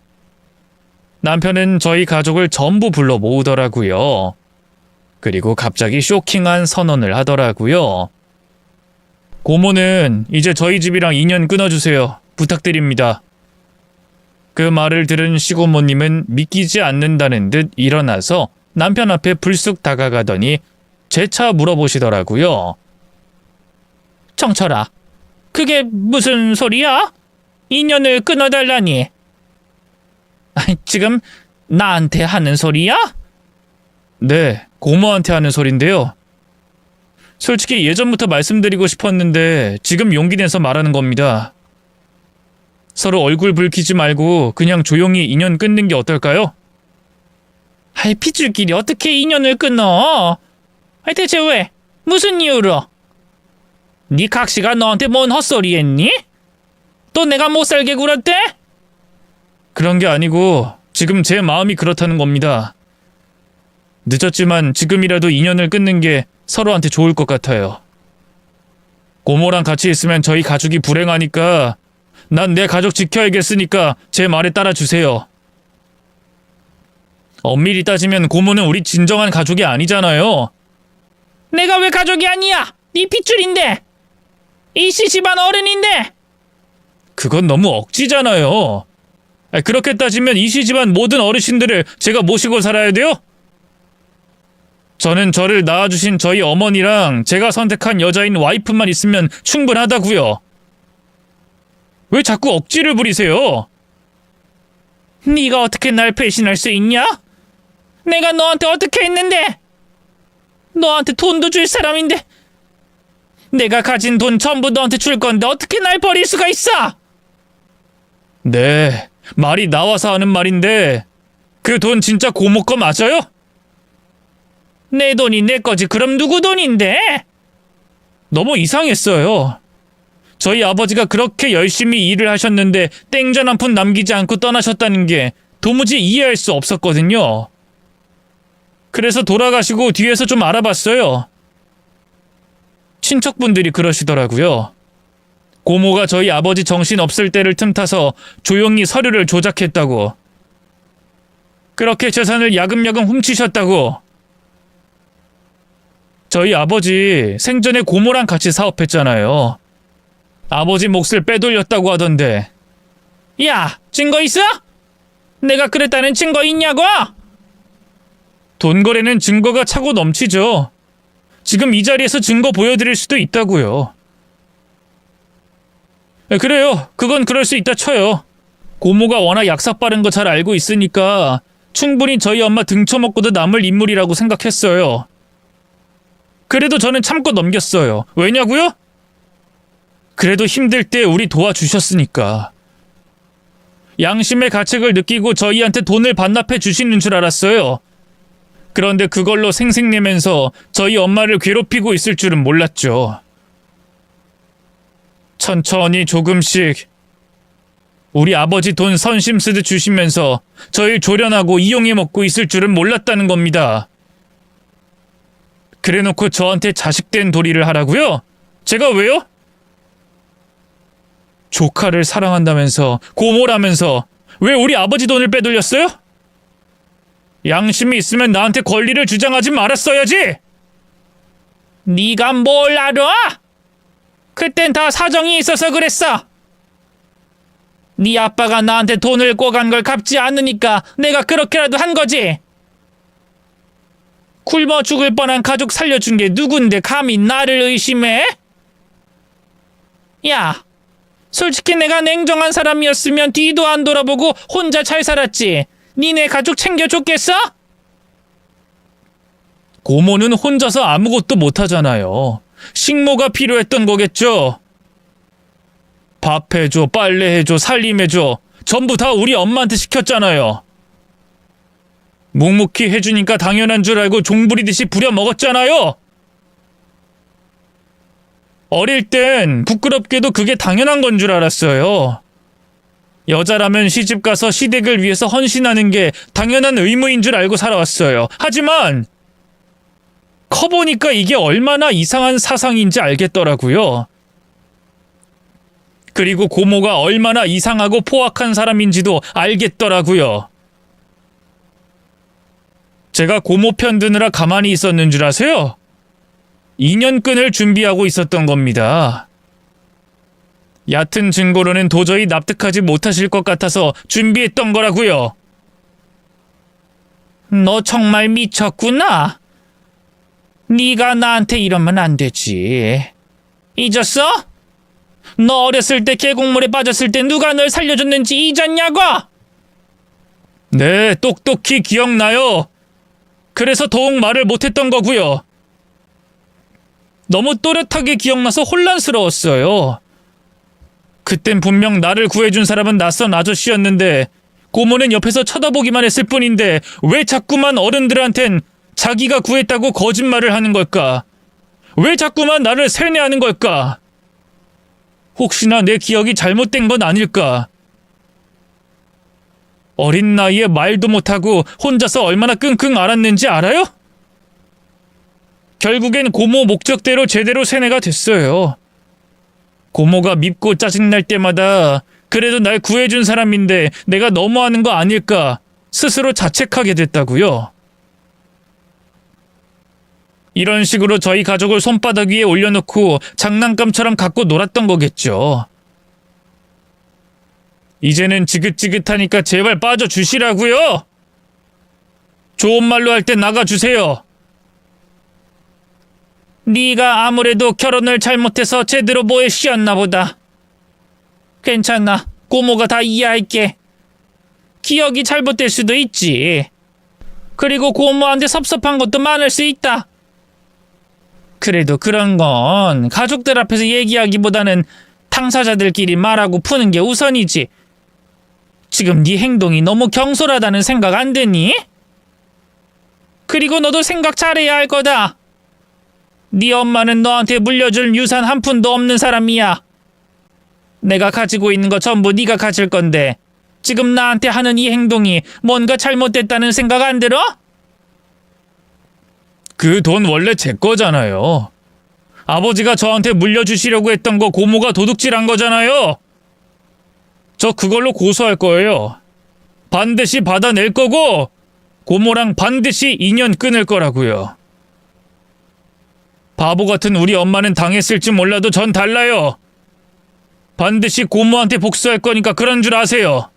남편은 저희 가족을 전부 불러 모으더라고요. 그리고 갑자기 쇼킹한 선언을 하더라고요. 고모는 이제 저희 집이랑 인연 끊어주세요. 부탁드립니다. 그 말을 들은 시고모님은 믿기지 않는다는 듯 일어나서 남편 앞에 불쑥 다가가더니 재차 물어보시더라고요. 정철아, 그게 무슨 소리야? 인연을 끊어달라니. 지금 나한테 하는 소리야? 네, 고모한테 하는 소린데요. 솔직히 예전부터 말씀드리고 싶었는데 지금 용기 내서 말하는 겁니다. 서로 얼굴 붉히지 말고 그냥 조용히 인연 끊는 게 어떨까요? 아이, 핏줄끼리 어떻게 인연을 끊어? 대체 왜? 무슨 이유로? 네 각시가 너한테 뭔 헛소리 했니? 또 내가 못 살게 굴었대? 그런 게 아니고 지금 제 마음이 그렇다는 겁니다. 늦었지만 지금이라도 인연을 끊는 게 서로한테 좋을 것 같아요. 고모랑 같이 있으면 저희 가족이 불행하니까 난 내 가족 지켜야겠으니까 제 말에 따라주세요. 엄밀히 따지면 고모는 우리 진정한 가족이 아니잖아요. 내가 왜 가족이 아니야? 네 핏줄인데. 이씨 집안 어른인데. 그건 너무 억지잖아요. 그렇게 따지면 이씨 집안 모든 어르신들을 제가 모시고 살아야 돼요? 저는 저를 낳아주신 저희 어머니랑 제가 선택한 여자인 와이프만 있으면 충분하다고요. 왜 자꾸 억지를 부리세요? 네가 어떻게 날 배신할 수 있냐? 내가 너한테 어떻게 했는데? 너한테 돈도 줄 사람인데 내가 가진 돈 전부 너한테 줄 건데 어떻게 날 버릴 수가 있어? 네, 말이 나와서 하는 말인데 그 돈 진짜 고모 거 맞아요? 내 돈이 내 거지 그럼 누구 돈인데? 너무 이상했어요. 저희 아버지가 그렇게 열심히 일을 하셨는데 땡전 한 푼 남기지 않고 떠나셨다는 게 도무지 이해할 수 없었거든요. 그래서 돌아가시고 뒤에서 좀 알아봤어요. 친척분들이 그러시더라고요. 고모가 저희 아버지 정신 없을 때를 틈타서 조용히 서류를 조작했다고. 그렇게 재산을 야금야금 훔치셨다고. 저희 아버지 생전에 고모랑 같이 사업했잖아요. 아버지 몫을 빼돌렸다고 하던데. 야, 증거 있어? 내가 그랬다는 증거 있냐고? 돈 거래는 증거가 차고 넘치죠. 지금 이 자리에서 증거 보여드릴 수도 있다고요. 그래요. 그건 그럴 수 있다 쳐요. 고모가 워낙 약삭 빠른 거 잘 알고 있으니까 충분히 저희 엄마 등쳐먹고도 남을 인물이라고 생각했어요. 그래도 저는 참고 넘겼어요. 왜냐고요? 그래도 힘들 때 우리 도와주셨으니까. 양심의 가책을 느끼고 저희한테 돈을 반납해 주시는 줄 알았어요. 그런데 그걸로 생색내면서 저희 엄마를 괴롭히고 있을 줄은 몰랐죠. 천천히 조금씩 우리 아버지 돈 선심 쓰듯 주시면서 저희 조련하고 이용해 먹고 있을 줄은 몰랐다는 겁니다. 그래놓고 저한테 자식된 도리를 하라고요? 제가 왜요? 조카를 사랑한다면서 고모라면서 왜 우리 아버지 돈을 빼돌렸어요? 양심이 있으면 나한테 권리를 주장하지 말았어야지. 네가 뭘 알아? 그땐 다 사정이 있어서 그랬어. 네 아빠가 나한테 돈을 꿔간 걸 갚지 않으니까 내가 그렇게라도 한 거지. 굶어 죽을 뻔한 가족 살려준 게 누군데 감히 나를 의심해? 야, 솔직히 내가 냉정한 사람이었으면 뒤도 안 돌아보고 혼자 잘 살았지. 니네 가족 챙겨줬겠어? 고모는 혼자서 아무것도 못하잖아요. 식모가 필요했던 거겠죠. 밥 해줘, 빨래 해줘, 살림해줘. 전부 다 우리 엄마한테 시켰잖아요. 묵묵히 해주니까 당연한 줄 알고 종부리듯이 부려먹었잖아요. 어릴 땐 부끄럽게도 그게 당연한 건 줄 알았어요. 여자라면 시집가서 시댁을 위해서 헌신하는 게 당연한 의무인 줄 알고 살아왔어요. 하지만 커보니까 이게 얼마나 이상한 사상인지 알겠더라고요. 그리고 고모가 얼마나 이상하고 포악한 사람인지도 알겠더라고요. 제가 고모 편 드느라 가만히 있었는 줄 아세요? 인연끈을 준비하고 있었던 겁니다. 얕은 증거로는 도저히 납득하지 못하실 것 같아서 준비했던 거라고요. 너 정말 미쳤구나. 네가 나한테 이러면 안 되지. 잊었어? 너 어렸을 때 계곡물에 빠졌을 때 누가 널 살려줬는지 잊었냐고? 네, 똑똑히 기억나요. 그래서 더욱 말을 못했던 거고요. 너무 또렷하게 기억나서 혼란스러웠어요. 그땐 분명 나를 구해준 사람은 낯선 아저씨였는데 고모는 옆에서 쳐다보기만 했을 뿐인데 왜 자꾸만 어른들한텐 자기가 구했다고 거짓말을 하는 걸까? 왜 자꾸만 나를 세뇌하는 걸까? 혹시나 내 기억이 잘못된 건 아닐까? 어린 나이에 말도 못하고 혼자서 얼마나 끙끙 앓았는지 알아요? 결국엔 고모 목적대로 제대로 세뇌가 됐어요. 고모가 밉고 짜증날 때마다 그래도 날 구해준 사람인데 내가 너무하는 거 아닐까 스스로 자책하게 됐다고요. 이런 식으로 저희 가족을 손바닥 위에 올려놓고 장난감처럼 갖고 놀았던 거겠죠. 이제는 지긋지긋하니까 제발 빠져주시라고요. 좋은 말로 할 때 나가주세요. 네가 아무래도 결혼을 잘못해서 제대로 뭐에 씌었나 보다. 괜찮아. 고모가 다 이해할게. 기억이 잘못될 수도 있지. 그리고 고모한테 섭섭한 것도 많을 수 있다. 그래도 그런 건 가족들 앞에서 얘기하기보다는 당사자들끼리 말하고 푸는 게 우선이지. 지금 네 행동이 너무 경솔하다는 생각 안 드니? 그리고 너도 생각 잘해야 할 거다. 네 엄마는 너한테 물려줄 유산 한 푼도 없는 사람이야. 내가 가지고 있는 거 전부 네가 가질 건데 지금 나한테 하는 이 행동이 뭔가 잘못됐다는 생각 안 들어? 그 돈 원래 제 거잖아요. 아버지가 저한테 물려주시려고 했던 거 고모가 도둑질한 거잖아요. 저 그걸로 고소할 거예요. 반드시 받아낼 거고 고모랑 반드시 인연 끊을 거라고요. 바보 같은 우리 엄마는 당했을지 몰라도 전 달라요. 반드시 고모한테 복수할 거니까 그런 줄 아세요.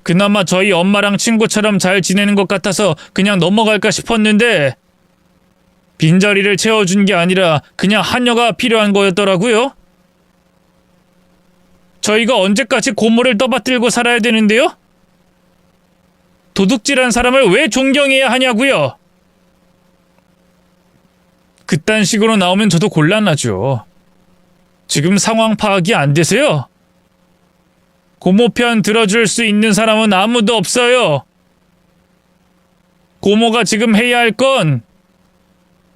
그나마 저희 엄마랑 친구처럼 잘 지내는 것 같아서 그냥 넘어갈까 싶었는데 빈자리를 채워준 게 아니라 그냥 한여가 필요한 거였더라고요. 저희가 언제까지 고모를 떠받들고 살아야 되는데요? 도둑질한 사람을 왜 존경해야 하냐고요? 그딴 식으로 나오면 저도 곤란하죠. 지금 상황 파악이 안 되세요? 고모 편 들어줄 수 있는 사람은 아무도 없어요. 고모가 지금 해야 할 건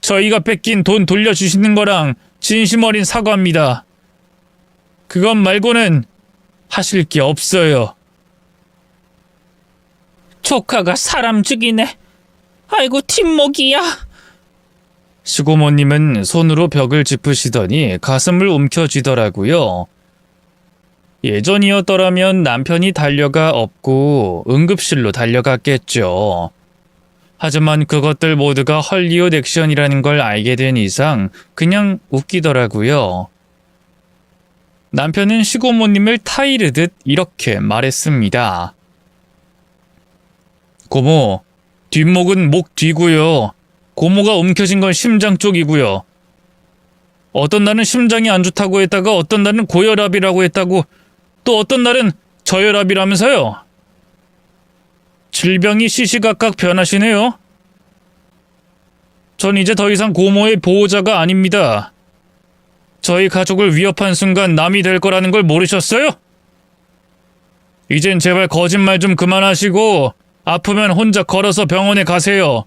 저희가 뺏긴 돈 돌려주시는 거랑 진심 어린 사과입니다. 그것 말고는 하실 게 없어요. 조카가 사람 죽이네. 아이고 뒷목이야. 시고모님은 손으로 벽을 짚으시더니 가슴을 움켜쥐더라고요. 예전이었더라면 남편이 달려가 업고 응급실로 달려갔겠죠. 하지만 그것들 모두가 헐리우드 액션이라는 걸 알게 된 이상 그냥 웃기더라고요. 남편은 시고모님을 타이르듯 이렇게 말했습니다. 고모, 뒷목은 목 뒤고요. 고모가 움켜쥔 건 심장 쪽이고요. 어떤 날은 심장이 안 좋다고 했다가 어떤 날은 고혈압이라고 했다고 또 어떤 날은 저혈압이라면서요. 질병이 시시각각 변하시네요. 전 이제 더 이상 고모의 보호자가 아닙니다. 저희 가족을 위협한 순간 남이 될 거라는 걸 모르셨어요? 이젠 제발 거짓말 좀 그만하시고 아프면 혼자 걸어서 병원에 가세요.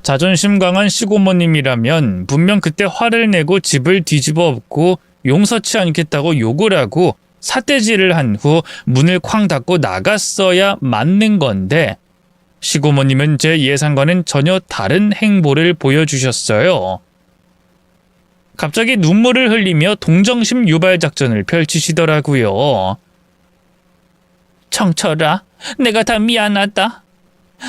자존심 강한 시고모님이라면 분명 그때 화를 내고 집을 뒤집어 엎고 용서치 않겠다고 욕을 하고 삿대질을 한 후 문을 쾅 닫고 나갔어야 맞는 건데 시고모님은 제 예상과는 전혀 다른 행보를 보여주셨어요. 갑자기 눈물을 흘리며 동정심 유발 작전을 펼치시더라고요. 청철아, 내가 다 미안하다.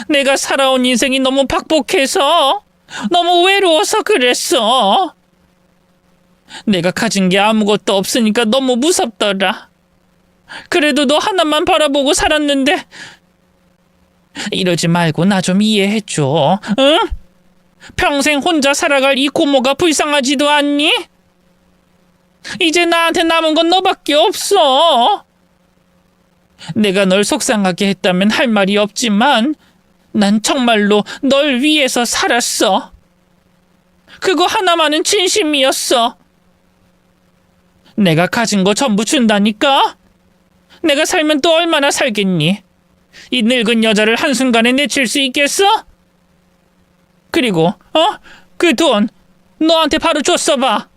내가 살아온 인생이 너무 팍복해서 너무 외로워서 그랬어. 내가 가진 게 아무것도 없으니까 너무 무섭더라. 그래도 너 하나만 바라보고 살았는데 이러지 말고 나 좀 이해해줘. 응? 평생 혼자 살아갈 이 고모가 불쌍하지도 않니? 이제 나한테 남은 건 너밖에 없어. 내가 널 속상하게 했다면 할 말이 없지만 난 정말로 널 위해서 살았어. 그거 하나만은 진심이었어. 내가 가진 거 전부 준다니까? 내가 살면 또 얼마나 살겠니? 이 늙은 여자를 한순간에 내칠 수 있겠어? 그리고 그 돈 너한테 바로 줬어 봐.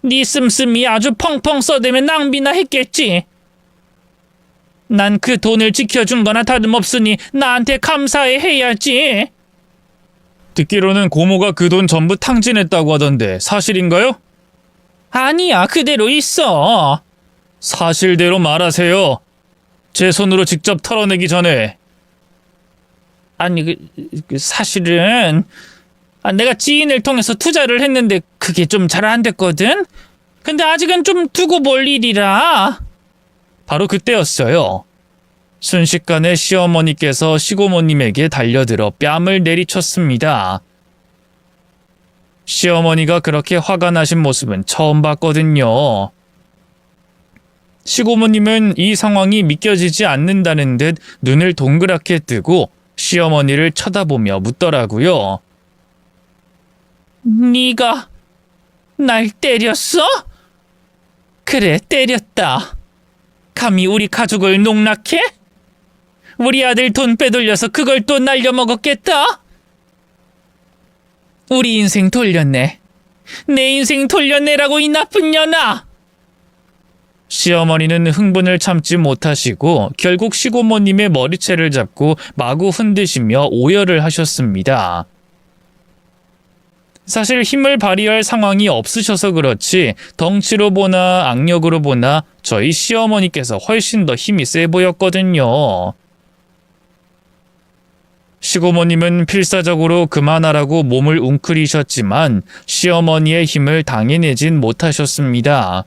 네 씀씀이 아주 펑펑 써대면 낭비나 했겠지. 난 그 돈을 지켜준 거나 다름없으니 나한테 감사해 해야지. 듣기로는 고모가 그 돈 전부 탕진했다고 하던데 사실인가요? 아니야, 그대로 있어. 사실대로 말하세요. 제 손으로 직접 털어내기 전에. 아니, 사실은 내가 지인을 통해서 투자를 했는데 그게 좀 잘 안 됐거든? 근데 아직은 좀 두고 볼 일이라. 바로 그때였어요. 순식간에 시어머니께서 시고모님에게 달려들어 뺨을 내리쳤습니다. 시어머니가 그렇게 화가 나신 모습은 처음 봤거든요. 시고모님은 이 상황이 믿겨지지 않는다는 듯 눈을 동그랗게 뜨고 시어머니를 쳐다보며 묻더라고요. 네가 날 때렸어? 그래, 때렸다. 감히 우리 가족을 농락해? 우리 아들 돈 빼돌려서 그걸 또 날려먹었겠다? 우리 인생 돌렸네. 내 인생 돌렸네라고, 이 나쁜 년아! 시어머니는 흥분을 참지 못하시고 결국 시고모님의 머리채를 잡고 마구 흔드시며 오열을 하셨습니다. 사실 힘을 발휘할 상황이 없으셔서 그렇지 덩치로 보나 악력으로 보나 저희 시어머니께서 훨씬 더 힘이 세 보였거든요. 시고모님은 필사적으로 그만하라고 몸을 웅크리셨지만 시어머니의 힘을 당해내진 못하셨습니다.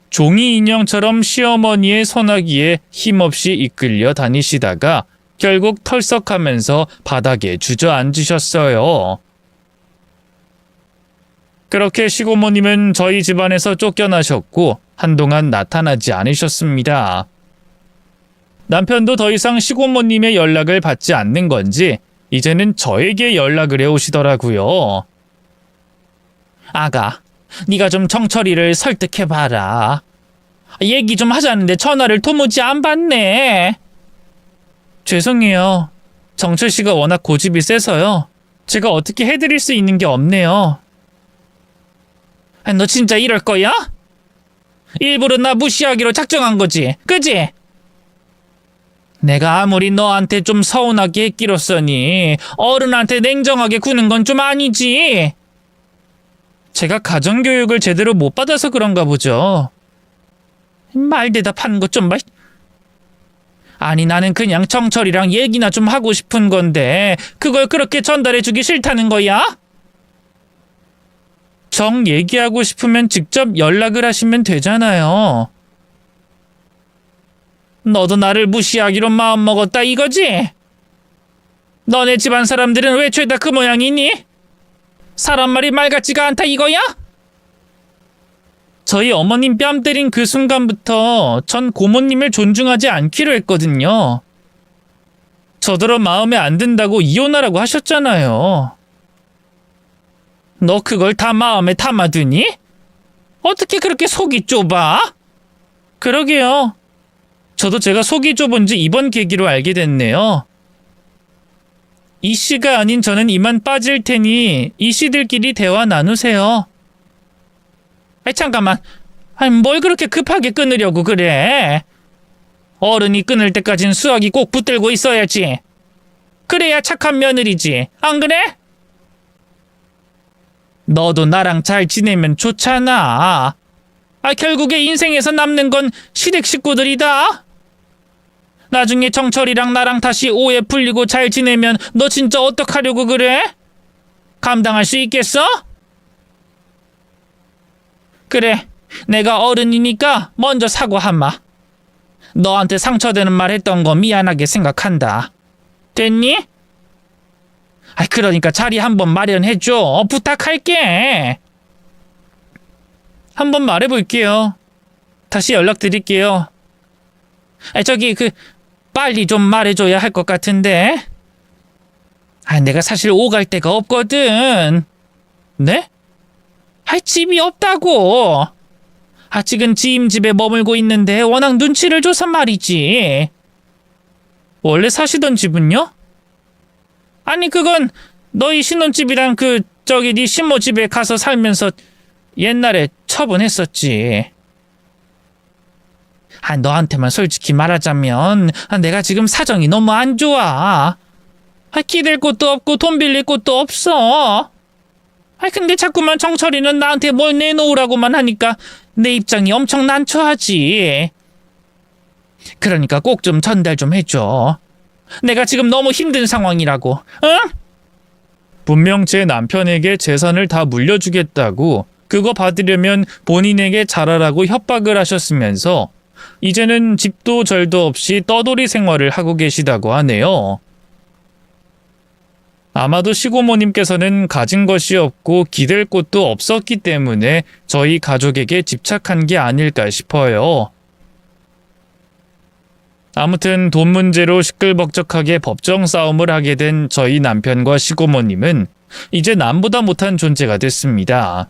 종이 인형처럼 시어머니의 손아귀에 힘없이 이끌려 다니시다가 결국 털썩하면서 바닥에 주저앉으셨어요. 그렇게 시고모님은 저희 집안에서 쫓겨나셨고 한동안 나타나지 않으셨습니다. 남편도 더 이상 시고모님의 연락을 받지 않는 건지 이제는 저에게 연락을 해오시더라고요. 아가, 네가 좀 정철이를 설득해봐라. 얘기 좀 하자는데 전화를 도무지 안 받네. 죄송해요. 정철 씨가 워낙 고집이 세서요. 제가 어떻게 해드릴 수 있는 게 없네요. 너 진짜 이럴 거야? 일부러 나 무시하기로 작정한 거지, 그지? 내가 아무리 너한테 좀 서운하게 했기로써니 어른한테 냉정하게 구는 건 좀 아니지. 제가 가정교육을 제대로 못 받아서 그런가 보죠. 말 대답하는 것 좀 봐. 아니, 나는 그냥 정철이랑 얘기나 좀 하고 싶은 건데 그걸 그렇게 전달해주기 싫다는 거야? 정 얘기하고 싶으면 직접 연락을 하시면 되잖아요. 너도 나를 무시하기로 마음먹었다 이거지? 너네 집안 사람들은 왜 죄다 그 모양이니? 사람 말이 말 같지가 않다 이거야? 저희 어머님 뺨 때린 그 순간부터 전 고모님을 존중하지 않기로 했거든요. 저더러 마음에 안 든다고 이혼하라고 하셨잖아요. 너 그걸 다 마음에 담아두니? 어떻게 그렇게 속이 좁아? 그러게요. 저도 제가 속이 좁은지 이번 계기로 알게 됐네요. 이 씨가 아닌 저는 이만 빠질 테니 이 씨들끼리 대화 나누세요. 잠깐만. 뭘 그렇게 급하게 끊으려고 그래? 어른이 끊을 때까진 수학이 꼭 붙들고 있어야지. 그래야 착한 며느리지. 안 그래? 너도 나랑 잘 지내면 좋잖아. 결국에 인생에서 남는 건 시댁 식구들이다. 나중에 정철이랑 나랑 다시 오해 풀리고 잘 지내면 너 진짜 어떡하려고 그래? 감당할 수 있겠어? 그래, 내가 어른이니까 먼저 사과하마. 너한테 상처되는 말 했던 거 미안하게 생각한다. 됐니? 그러니까 자리 한번 마련해줘. 부탁할게. 한번 말해볼게요. 다시 연락드릴게요. 저기 빨리 좀 말해줘야 할 것 같은데. 내가 사실 오갈 데가 없거든. 네? 집이 없다고. 아직은 지임 집에 머물고 있는데 워낙 눈치를 줘서 말이지. 원래 사시던 집은요? 그건 너희 신혼집이랑 네 신모 집에 가서 살면서 옛날에 처분했었지. 너한테만 솔직히 말하자면 내가 지금 사정이 너무 안 좋아. 기댈 곳도 없고 돈 빌릴 곳도 없어. 근데 자꾸만 정철이는 나한테 뭘 내놓으라고만 하니까 내 입장이 엄청 난처하지. 그러니까 꼭 좀 전달 좀 해줘. 내가 지금 너무 힘든 상황이라고. 응? 분명 제 남편에게 재산을 다 물려주겠다고, 그거 받으려면 본인에게 잘하라고 협박을 하셨으면서 이제는 집도 절도 없이 떠돌이 생활을 하고 계시다고 하네요. 아마도 시고모님께서는 가진 것이 없고 기댈 곳도 없었기 때문에 저희 가족에게 집착한 게 아닐까 싶어요. 아무튼 돈 문제로 시끌벅적하게 법정 싸움을 하게 된 저희 남편과 시고모님은 이제 남보다 못한 존재가 됐습니다.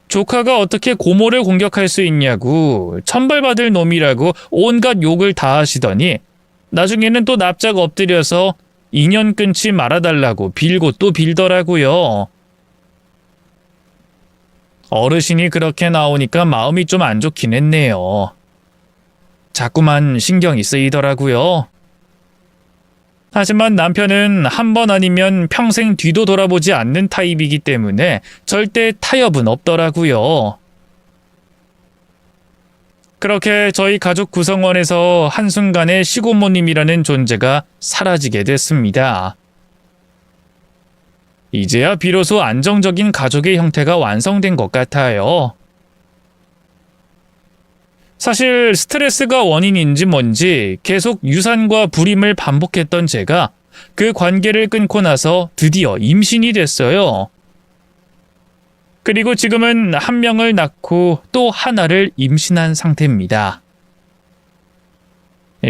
조카가 어떻게 고모를 공격할 수 있냐고 천벌받을 놈이라고 온갖 욕을 다 하시더니 나중에는 또 납작 엎드려서 인연 끊지 말아달라고 빌고 또 빌더라고요. 어르신이 그렇게 나오니까 마음이 좀 안 좋긴 했네요. 자꾸만 신경이 쓰이더라고요. 하지만 남편은 한 번 아니면 평생 뒤도 돌아보지 않는 타입이기 때문에 절대 타협은 없더라고요. 그렇게 저희 가족 구성원에서 한순간에 시고모님이라는 존재가 사라지게 됐습니다. 이제야 비로소 안정적인 가족의 형태가 완성된 것 같아요. 사실 스트레스가 원인인지 뭔지 계속 유산과 불임을 반복했던 제가 그 관계를 끊고 나서 드디어 임신이 됐어요. 그리고 지금은 한 명을 낳고 또 하나를 임신한 상태입니다.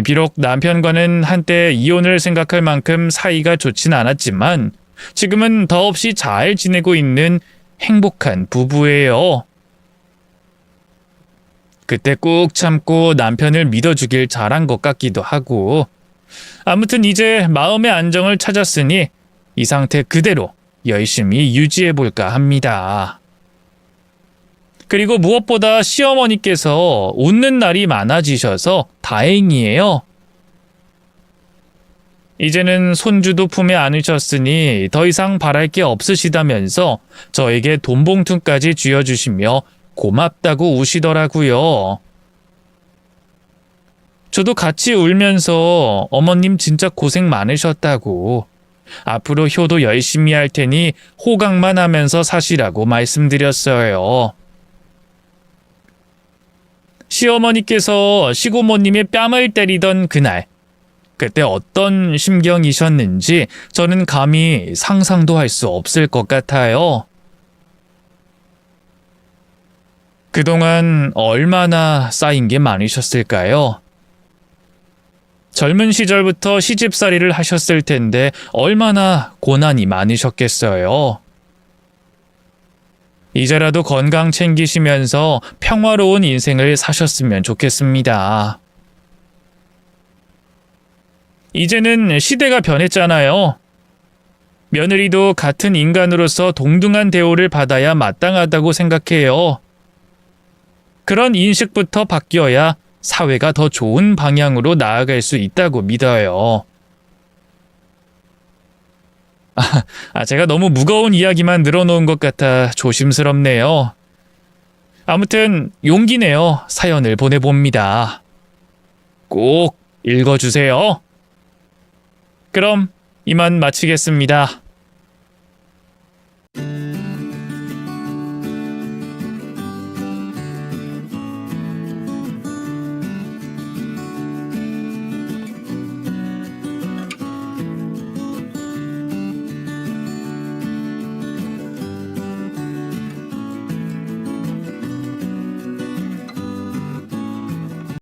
비록 남편과는 한때 이혼을 생각할 만큼 사이가 좋진 않았지만 지금은 더없이 잘 지내고 있는 행복한 부부예요. 그때 꾹 참고 남편을 믿어주길 잘한 것 같기도 하고, 아무튼 이제 마음의 안정을 찾았으니 이 상태 그대로 열심히 유지해볼까 합니다. 그리고 무엇보다 시어머니께서 웃는 날이 많아지셔서 다행이에요. 이제는 손주도 품에 안으셨으니 더 이상 바랄 게 없으시다면서 저에게 돈봉투까지 쥐어주시며 고맙다고 우시더라고요. 저도 같이 울면서 어머님 진짜 고생 많으셨다고, 앞으로 효도 열심히 할 테니 호강만 하면서 사시라고 말씀드렸어요. 시어머니께서 시고모님의 뺨을 때리던 그날, 그때 어떤 심경이셨는지 저는 감히 상상도 할 수 없을 것 같아요. 그동안 얼마나 쌓인 게 많으셨을까요? 젊은 시절부터 시집살이를 하셨을 텐데 얼마나 고난이 많으셨겠어요. 이제라도 건강 챙기시면서 평화로운 인생을 사셨으면 좋겠습니다. 이제는 시대가 변했잖아요. 며느리도 같은 인간으로서 동등한 대우를 받아야 마땅하다고 생각해요. 그런 인식부터 바뀌어야 사회가 더 좋은 방향으로 나아갈 수 있다고 믿어요. 제가 너무 무거운 이야기만 늘어놓은 것 같아 조심스럽네요. 아무튼 용기 내어 사연을 보내봅니다. 꼭 읽어주세요. 그럼 이만 마치겠습니다.